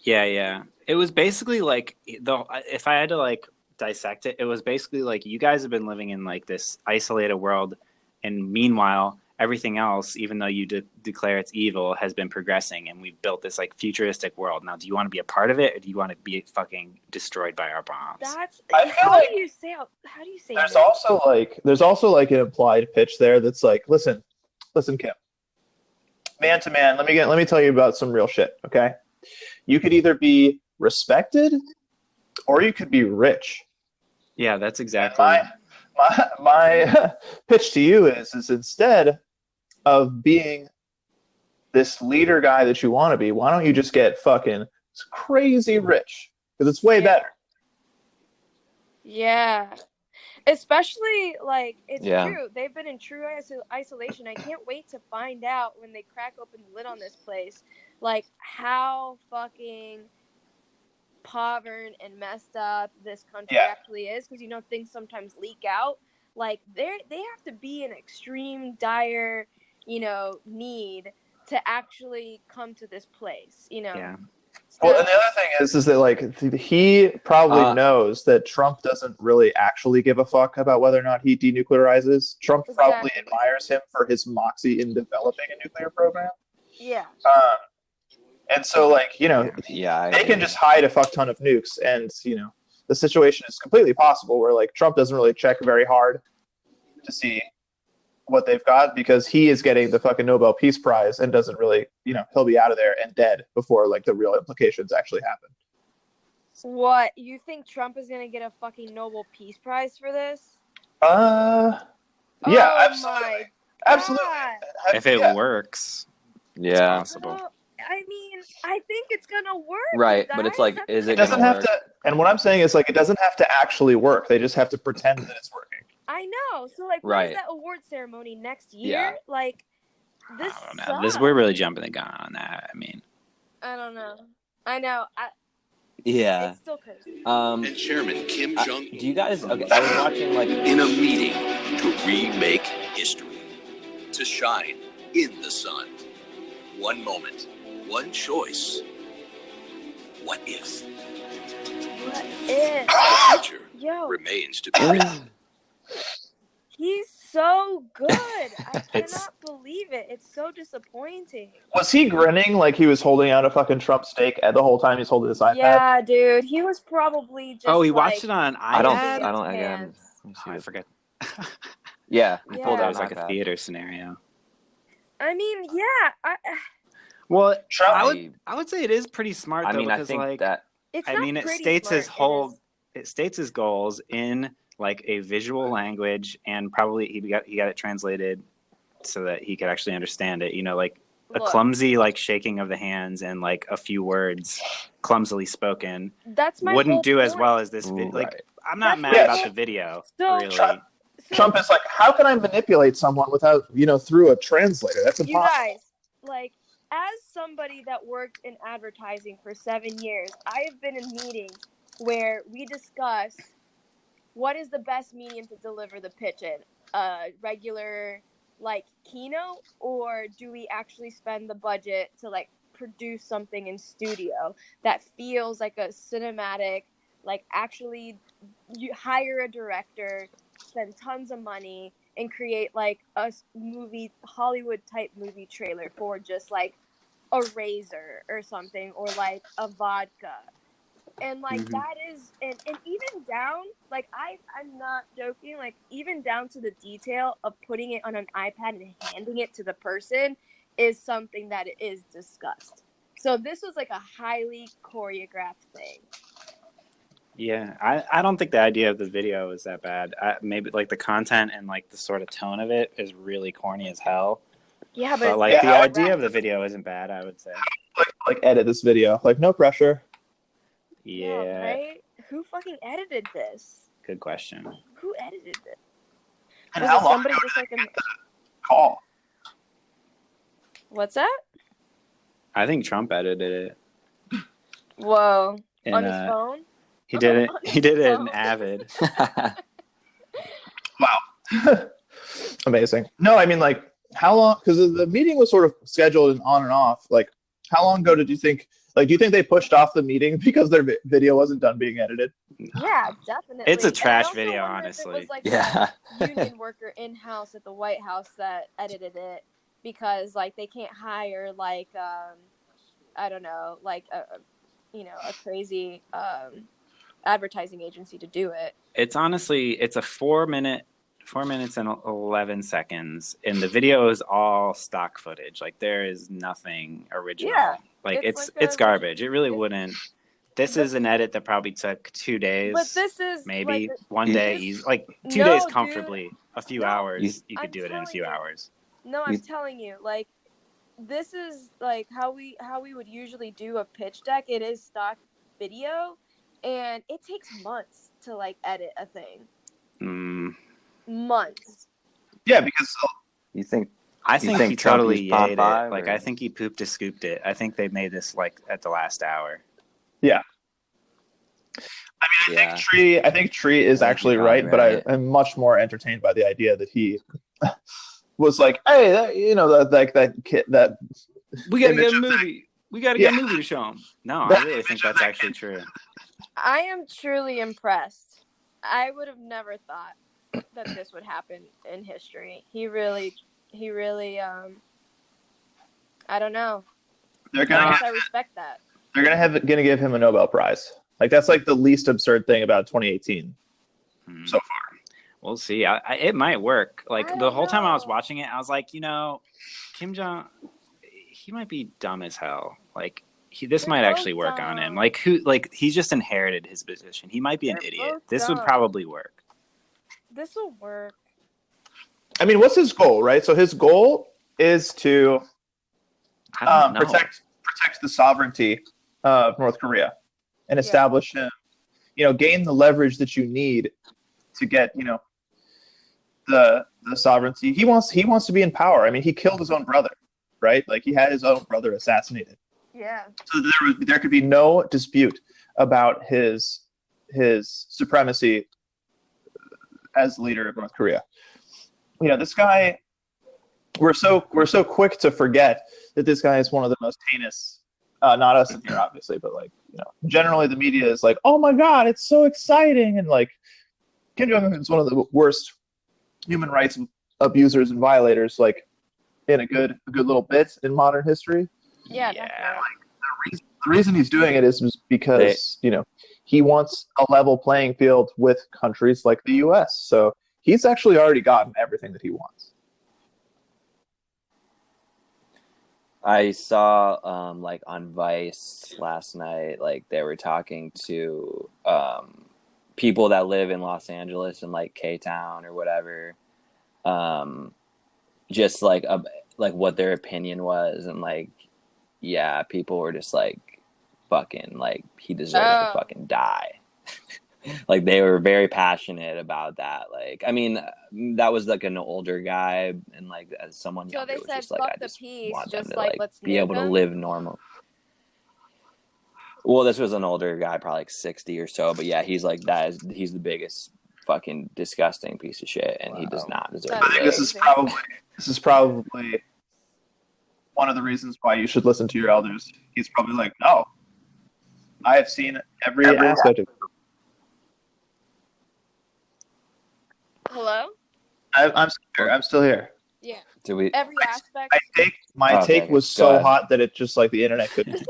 Yeah. It was basically like if I had to like dissect it, it was basically like you guys have been living in like this isolated world, and meanwhile everything else, even though you declare it's evil, has been progressing, and we've built this like futuristic world. Now, do you want to be a part of it, or do you want to be fucking destroyed by our bombs? How do you say there's that? There's also like an implied pitch there that's like, listen, Kim, man to man, let me tell you about some real shit. Okay, you could either be respected or you could be rich. Yeah, that's exactly. My pitch to you is instead of being this leader guy that you want to be, why don't you just get fucking crazy rich? Because it's way better. Yeah. Especially, like, it's true. They've been in true isolation. I can't wait to find out when they crack open the lid on this place, like, how fucking poverty and messed up this country actually is, because things sometimes leak out. Like they have to be in extreme dire need to actually come to this place. Yeah. Well, and the other thing is that like he probably knows that Trump doesn't really actually give a fuck about whether or not he denuclearizes. Trump probably admires him for his moxie in developing a nuclear program. Yeah. And so, like, they can just hide a fuck ton of nukes, and, the situation is completely possible where, like, Trump doesn't really check very hard to see what they've got because he is getting the fucking Nobel Peace Prize and doesn't really, he'll be out of there and dead before, like, the real implications actually happen. What? You think Trump is going to get a fucking Nobel Peace Prize for this? Yeah, absolutely. Absolutely. If it works, it's possible. I mean, I think it's gonna work. Right, but it's like, is it doesn't have to, and what I'm saying is, like, it doesn't have to actually work. They just have to pretend that it's working. I know. So, like, when is that award ceremony next year? Yeah. Like, this I don't know. We're really jumping the gun on that. I mean, I don't know. I know. Yeah. It's still crazy. And Chairman Kim Jong Un. Do you guys? Okay, I was watching like in a meeting to remake history, to shine in the sun. One moment. One choice. What if? What if? The future remains to be written. He's so good. I cannot believe it. It's so disappointing. Was he grinning like he was holding out a fucking Trump steak the whole time he's holding his iPad? Yeah, dude. He was probably just. Oh, he watched it on iPad. I don't. Again. I forget. Yeah. That was like a theater scenario. I mean, yeah. Well, I would say it is pretty smart though, because I think like that it states his goals in like a visual language, and probably he got it translated so that he could actually understand it. Like a clumsy like shaking of the hands and like a few words clumsily spoken That's my wouldn't whole do as point. well as this video. Right. Like, I'm not That's mad my about whole- the video, So- really. Trump is like, how can I manipulate someone without, through a translator? That's impossible. You guys, like, as somebody that worked in advertising for 7 years, I have been in meetings where we discuss what is the best medium to deliver the pitch in. Regular, like, keynote, or do we actually spend the budget to, like, produce something in studio that feels like a cinematic, like, actually you hire a director, spend tons of money, and create like a movie, Hollywood type movie trailer for just like a razor or something, or like a vodka. And like that is, and even down, like I'm not joking, like even down to the detail of putting it on an iPad and handing it to the person is something that is discussed. So this was like a highly choreographed thing. Yeah, I don't think the idea of the video is that bad. Maybe like the content and like the sort of tone of it is really corny as hell. Yeah, But like the idea of the video isn't bad, I would say. Like edit this video. Like, no pressure. Yeah. Right? Who fucking edited this? Good question. Who edited it? And Was how it long somebody ago just like a... call? What's that? I think Trump edited it. Whoa. And, on his phone? He did it. On He his did it in phone? Avid. Wow. Amazing. No, I mean, like, how long, because the meeting was sort of scheduled and on and off. Like, how long ago did you think, like, do you think they pushed off the meeting because their video wasn't done being edited? Yeah, definitely. It's a And I trash also video, wonder if it honestly. was like Yeah. a union worker in-house at the White House that edited it, because like they can't hire like I don't know, like a crazy advertising agency to do it. It's honestly, it's a 4 minutes and 11 seconds, and the video is all stock footage. Like there is nothing original. Yeah, like it's it's like garbage. It really wouldn't. This is an edit that probably took 2 days. But this is maybe like, 1 day, like 2 No, days dude. comfortably. A few No, hours, you could I'm do it in a telling few you. hours. No, I'm telling you, like, this is like how we would usually do a pitch deck. It is stock video, and it takes months to like edit a thing. Months. Yeah, because I think he Trump totally used Pond yayed it. 5, Like or- I think he pooped to scooped it. I think they made this like at the last hour. yeah. I mean, I think Tree is actually right, but I am much more entertained by the idea that he was like, "Hey, that kid, that we gotta image get a of that- movie. We gotta get a movie to show him." No, I really think that's actually true. I am truly impressed. I would have never thought that this would happen in history. He really, I don't know. They're I respect that. gonna give him a Nobel Prize. Like that's like the least absurd thing about 2018 so far. We'll see. It might work. Like I the don't whole time I was know. watching it, I was like, Kim Jong, he might be dumb as hell. Like this They're might both actually work on him. dumb. Like he's just inherited his position. He might be an They're idiot. both This would dumb. probably work. This will work. I mean, what's his goal, right? So his goal is to I don't know. protect the sovereignty of North Korea and establish him, gain the leverage that you need to get, the sovereignty. He wants to be in power. I mean, he killed his own brother, right? Like he had his own brother assassinated. Yeah. So there could be no dispute about his supremacy as the leader of North Korea. This guy, we're so quick to forget that this guy is one of the most heinous, not us in here obviously, but like, generally the media is like, oh my God, it's so exciting. And like Kim Jong Un is one of the worst human rights abusers and violators, like in a good little bit in modern history. Yeah. The reason he's doing it is because, he wants a level playing field with countries like the U.S. So he's actually already gotten everything that he wants. I saw like on Vice last night, like they were talking to people that live in Los Angeles and like K-Town or whatever, just like like what their opinion was, and like, yeah, people were just like, fucking, like, he deserves to fucking die. Like, they were very passionate about that. Like, I mean, that was like an older guy, and like as someone So younger they was said, just like, "Fuck I the just peace, want them just to like like let's be nuke able to them." live normal. Well, this was an older guy, probably like 60 or so, but yeah, he's like he's the biggest fucking disgusting piece of shit, and he does not deserve That's to I think live. this is probably one of the reasons why you should listen to your elders. He's probably like, no, I have seen every aspect of it. Hello? I'm still here. I'm still here. Yeah. Do we? Every aspect. My take was so hot that it just like the internet couldn't.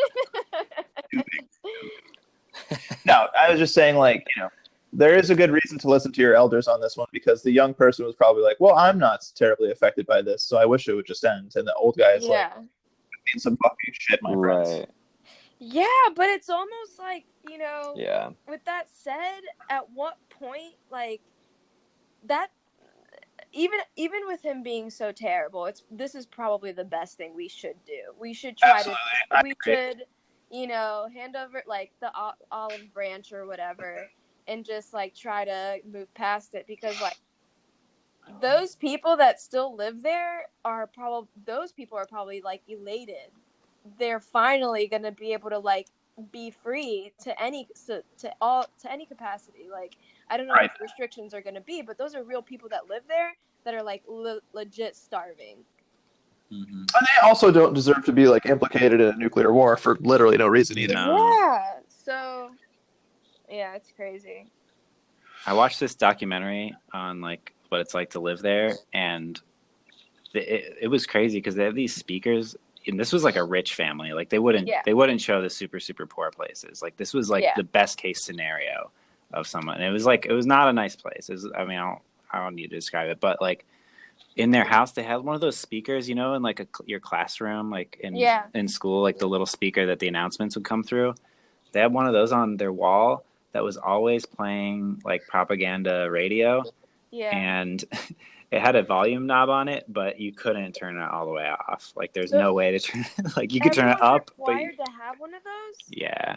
No, I was just saying, like, you know, there is a good reason to listen to your elders on this one, because the young person was probably like, well, I'm not terribly affected by this, so I wish it would just end. And the old guy is like, I mean some fucking shit, my friends. Right. Yeah, but it's almost like, you know, Yeah. with that said, at what point, like, that, even with him being so terrible, this is probably the best thing we should do. We should try should, you know, hand over like the olive branch or whatever, and just like try to move past it, because like those people that still live there are probably like elated. They're finally gonna be able to like be free to any capacity. Like, I don't know what the restrictions are gonna be, but those are real people that live there that are like legit starving. Mm-hmm. And they also don't deserve to be like implicated in a nuclear war for literally no reason either. No. Yeah. So, yeah, it's crazy. I watched this documentary on like what it's like to live there, and it was crazy because they have these speakers, and this was like a rich family. Like they wouldn't show the super super poor places. Like this was like the best case scenario of someone. And it was not a nice place. I mean, I don't need to describe it, but like in their house they had one of those speakers, you know, in like your classroom, like in school, like the little speaker that the announcements would come through. They had one of those on their wall that was always playing like propaganda radio. Yeah. And it had a volume knob on it, but you couldn't turn it all the way off. Like there's no way to turn it. Like you could turn it up. Required to have one of those? Yeah.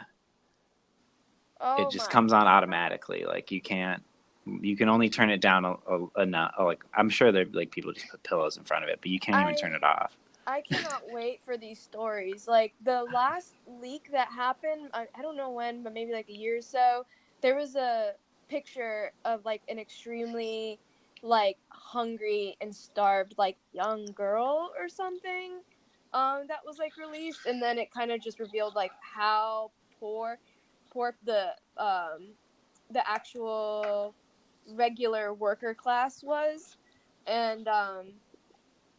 Oh, it just comes on automatically. Like you can only turn it down enough. Like I'm sure there like people just put pillows in front of it, but you can't even turn it off. I cannot wait for these stories. Like the last leak that happened, I don't know when, but maybe like a year or so, there was a picture of like an extremely like hungry and starved like young girl or something that was like released, and then it kind of just revealed like how poor the actual regular worker class was. And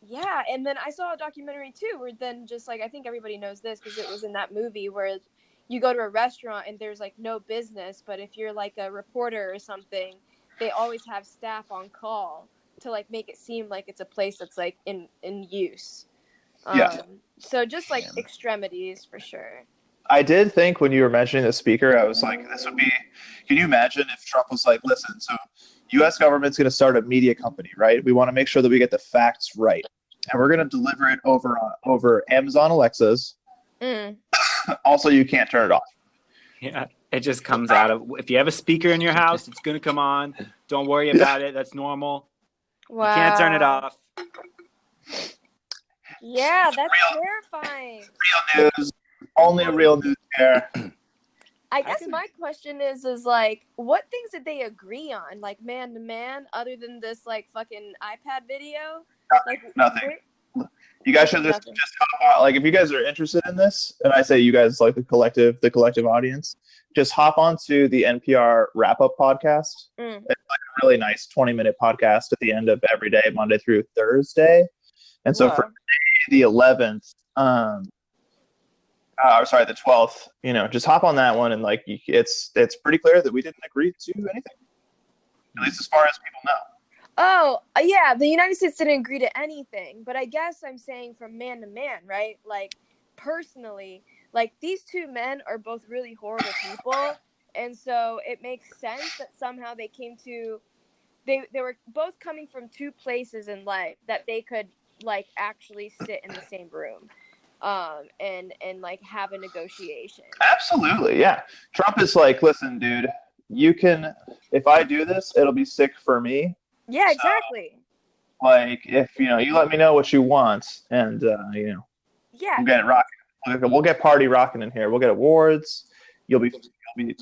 yeah, and then I saw a documentary too where then just like, I think everybody knows this because it was in that movie, where you go to a restaurant and there's like no business, but if you're like a reporter or something, they always have staff on call to like make it seem like it's a place that's like in use. So just like extremities for sure. I did think when you were mentioning the speaker, I was like, this would be, can you imagine if Trump was like, listen, so U.S. government's going to start a media company, right? We want to make sure that we get the facts right. And we're going to deliver it over Amazon Alexas. Also, you can't turn it off. Yeah, it just comes out of, if you have a speaker in your house, it's going to come on. Don't worry about it. That's normal. Wow. You can't turn it off. Yeah, that's terrifying. Real news. Only real news here. I guess my question is like, what things did they agree on, like man to man, other than this like fucking iPad video? Nothing. You guys should just like, if you guys are interested in this, and I say you guys like the collective audience, just hop onto the NPR wrap-up podcast. It's like a really nice 20-minute podcast at the end of every day, Monday through Thursday. And so for the 11th, the 12th, you know, just hop on that one, and like it's pretty clear that we didn't agree to anything, at least as far as people know. Oh, yeah, the United States didn't agree to anything, but I guess I'm saying from man to man, right? Like, personally, like, these two men are both really horrible people, and so it makes sense that somehow they came to, they were both coming from two places in life that they could like actually sit in the same room, and like have a negotiation. Absolutely, yeah. Trump is like, listen, dude, you can. If I do this, it'll be sick for me. Yeah, So, exactly. like, if you let me know what you want, and Yeah, we'll get it rocking. We'll get party rocking in here. We'll get awards. You'll be a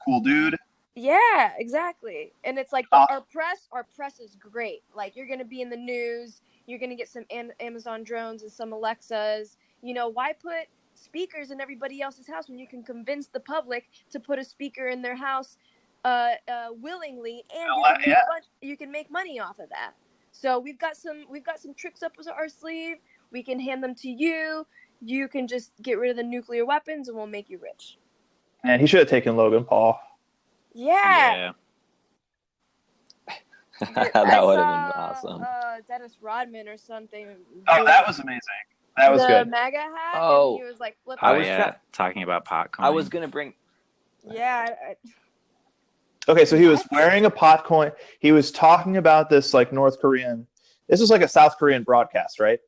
cool dude. yeah, exactly. And it's like our press is great. Like, you're gonna be in the news. You're gonna get some Amazon drones and some Alexas. Why put speakers in everybody else's house when you can convince the public to put a speaker in their house willingly, and you can make money off of that. So we've got some tricks up our sleeve. We can hand them to you. You can just get rid of the nuclear weapons, and we'll make you rich. And he should have taken Logan Paul. Yeah. That would have been awesome. Dennis Rodman or something. Oh, that was amazing. That was good. The MAGA hat. Oh, and he was like flipping. Oh yeah, talking about pot coin. I was gonna bring. Yeah. Okay, so he was wearing a pot coin. He was talking about this like North Korean. This was like a South Korean broadcast, right?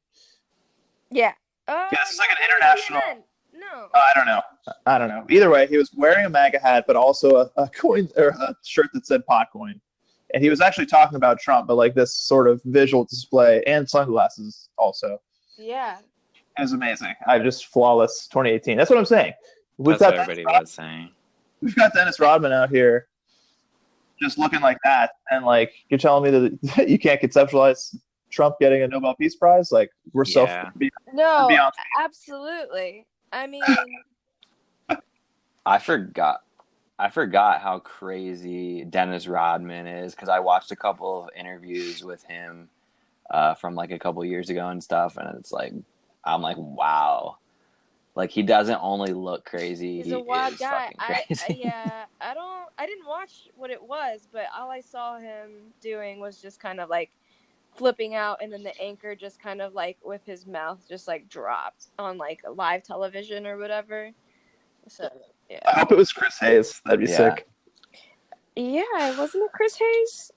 Yeah. Yeah, this is like an international. No. I don't know. Either way, he was wearing a MAGA hat, but also a coin or a shirt that said pot coin. And he was actually talking about Trump, but like this sort of visual display and sunglasses also. Yeah. It was amazing. Just flawless 2018. That's what I'm saying. That's what everybody was saying. We've got Dennis Rodman out here just looking like that. And like, you're telling me that you can't conceptualize Trump getting a Nobel Peace Prize? Like, we're so No, absolutely. I mean, I forgot how crazy Dennis Rodman is, because I watched a couple of interviews with him from like a couple of years ago and stuff, and it's like, I'm like, wow, like he doesn't only look crazy, he's a wild guy. I didn't watch what it was, but all I saw him doing was just kind of like flipping out, and then the anchor just kind of like with his mouth just like dropped on like live television or whatever. So yeah. I hope it was Chris Hayes. That'd be sick. Yeah, wasn't it Chris Hayes?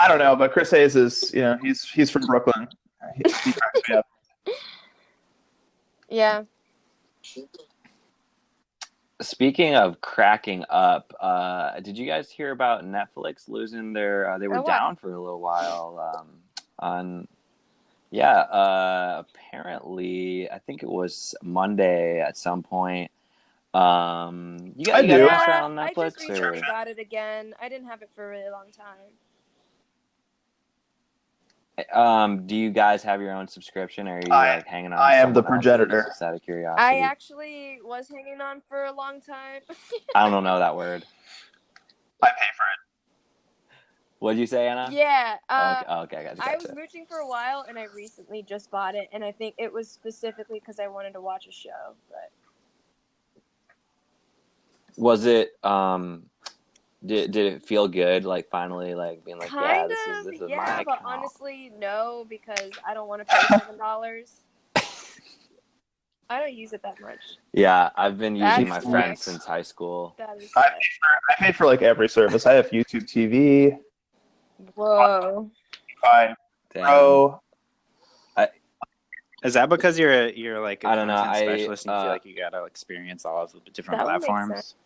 I don't know, but Chris Hayes is, he's from Brooklyn. He cracks me up. Yeah. Speaking of cracking up, did you guys hear about Netflix losing their? They were down for a little while. Apparently, I think it was Monday at some point. You guys on Netflix? I just recently got it again. I didn't have it for a really long time. Do you guys have your own subscription, or are you like hanging on? I am the progenitor. Just out of curiosity. I actually was hanging on for a long time. I don't know that word. I pay for it. What did you say, Anna? Yeah. Okay, gotcha. I was mooching for a while, and I recently just bought it, and I think it was specifically because I wanted to watch a show. But was it? Did it feel good? Like finally, like being like, this is my account. But honestly, no, because I don't want to pay $7. I don't use it that much. Yeah, I've been using my friends since high school. I pay for like every service. I have YouTube TV. Whoa. Pro. Is that because you're like I don't know, specialist and feel like you gotta experience all of the different platforms?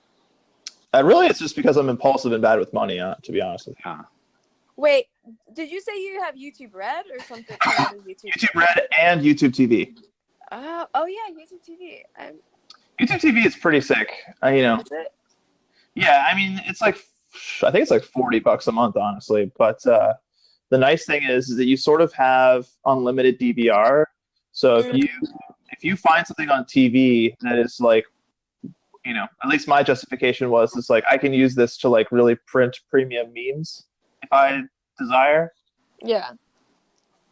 Really, it's just because I'm impulsive and bad with money, to be honest with you. Wait, did you say you have YouTube Red or something? YouTube Red and YouTube TV. Oh yeah, YouTube TV. YouTube TV is pretty sick. Is it? Yeah, I mean, I think it's like $40 a month, honestly. But the nice thing is that you sort of have unlimited DVR. So if you find something on TV that is like, at least my justification was, it's like I can use this to like really print premium memes if I desire. Yeah.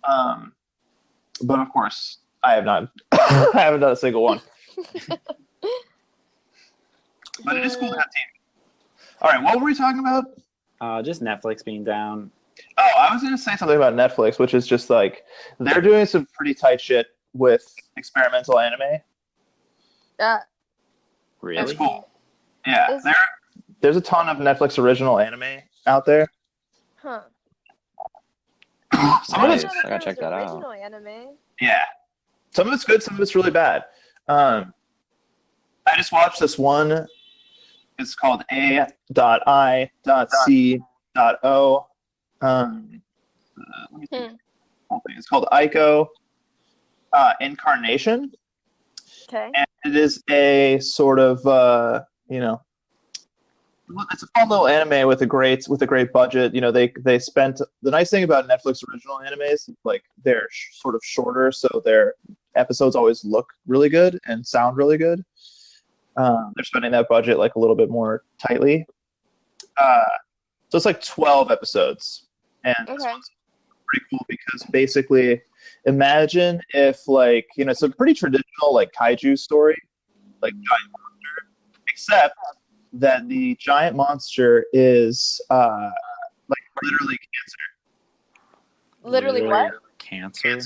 But of course, I have not. I haven't done a single one. But it is cool to have TV. All right, what were we talking about? Just Netflix being down. Oh, I was going to say something about Netflix, which is just like they're doing some pretty tight shit with experimental anime. Really? It's cool. Yeah, there's a ton of Netflix original anime out there. Huh. Some of Nice. it's I gotta check that out. Original anime. yeah, some of it's good, some of it's really bad. I just watched this one. It's called A.I.C.O. Let me see. It's called Aiko Incarnation. Okay. And it is a sort of it's a fun little anime with a great budget. You know, they spent the nice thing about Netflix original animes, like they're sort of shorter, so their episodes always look really good and sound really good. They're spending that budget like a little bit more tightly. So it's like 12 episodes, and this one's pretty cool because basically, imagine if like it's a pretty traditional like kaiju story, like giant monster, except that the giant monster is like literally cancer. Literally what? Cancer.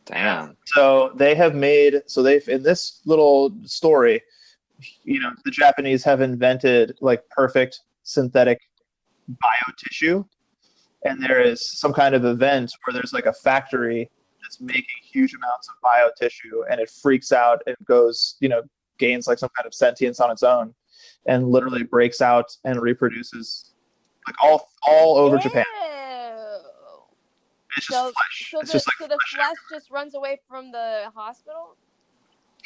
Damn. So they've in this little story, the Japanese have invented like perfect synthetic biotissue, and there is some kind of event where there's like a factory that's making huge amounts of biotissue, and it freaks out and goes, gains like some kind of sentience on its own, and literally breaks out and reproduces like all over Japan. It's just flesh. It's just like the flesh just runs away from the hospital?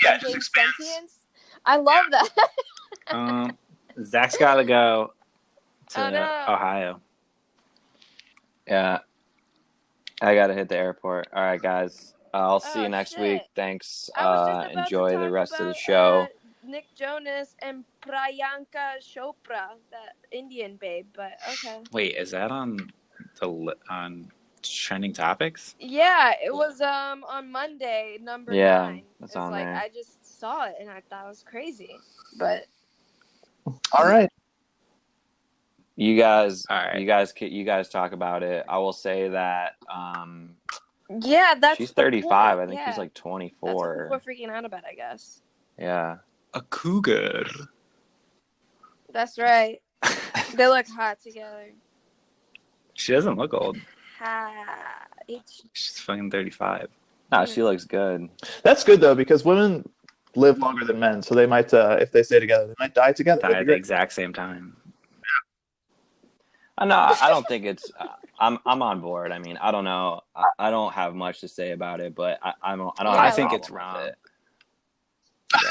Yeah, it just expands. Sentience? I love that. Zach's got to go to Ohio. Yeah. I got to hit the airport. All right, guys. I'll see you next week. Thanks. Enjoy the rest of the show. Nick Jonas and Priyanka Chopra, that Indian babe, but okay. Wait, is that on Trending Topics? Yeah, it was on Monday, number 9. That's on there. I just saw it and I thought it was crazy. But all right. You guys talk about it. I will say that that's she's 35. I think yeah. he's like 24. That's what people are freaking out about, I guess. Yeah. A cougar. That's right. They look hot together. She doesn't look old. She's fucking 35. No, she looks good. That's good though, because women live longer than men, so they might, if they stay together, they might die together. Die at the exact same time. No, I don't think it's. I'm on board. I mean, I don't know. I don't have much to say about it, but I think it's wrong. Yeah.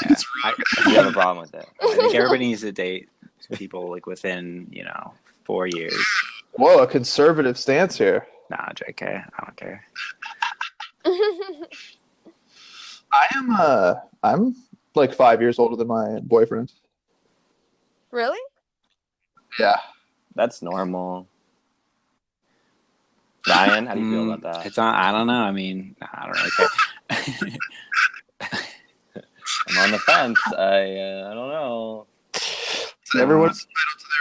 It's wrong. You have a problem with it? I think everybody needs to date people like within 4 years. Whoa, a conservative stance here. Nah, JK, I don't care. I'm like 5 years older than my boyfriend. Really? Yeah. That's normal. Ryan, how do you feel about that? I don't know. I mean, I don't really care. I'm on the fence. I don't know. So everyone's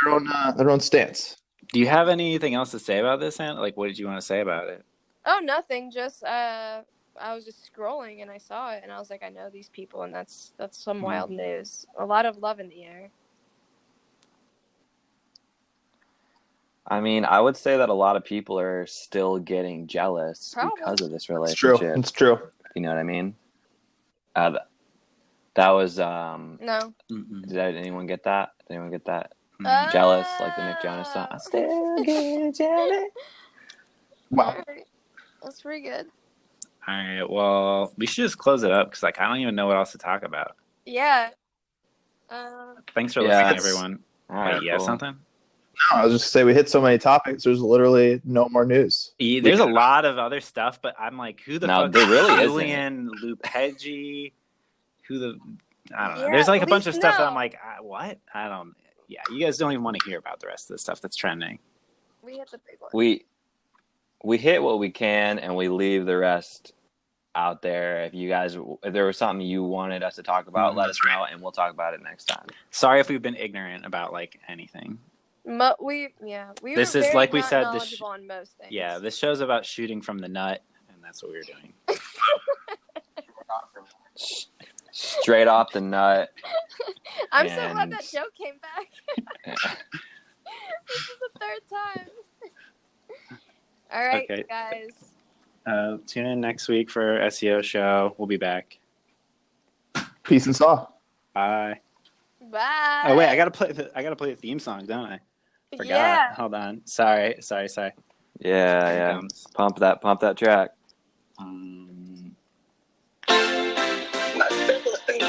entitled to their own stance. Do you have anything else to say about this, Anna? Like, what did you want to say about it? Oh, nothing. Just I was just scrolling and I saw it and I was like, I know these people, and that's some wild news. A lot of love in the air. I mean, I would say that a lot of people are still getting jealous because of this relationship. It's true. You know what I mean? That was No. Did anyone get that? Did anyone get that? Jealous, like the Nick Jonas song. I still get jealous. Wow. All right. That's pretty good. All right. Well, we should just close it up because I don't even know what else to talk about. Yeah. Thanks for listening, everyone. All right, Wait, you have something? No, I was just say we hit so many topics. There's literally no more news. There's a lot of other stuff, but I'm like, who the fuck there really is Julian Lupeggi? I don't know. Yeah, There's like a bunch of stuff that I'm like, what? I don't. Yeah, you guys don't even want to hear about the rest of the stuff that's trending. We hit the big one. We hit what we can, and we leave the rest out there. If there was something you wanted us to talk about, let us know, and we'll talk about it next time. Sorry if we've been ignorant about like anything. This is like we said. On most things. Yeah, this show's about shooting from the nut, and that's what we were doing. Straight off the nut. I'm so glad that joke came back. This is the third time. All right, Okay. guys. Tune in next week for our SEO show. We'll be back. Peace and saw. Bye. Bye. Oh wait, I gotta play the theme song, don't I? Forgot. Yeah. Hold on. Sorry. Yeah. Comes. Pump that track. My favorite thing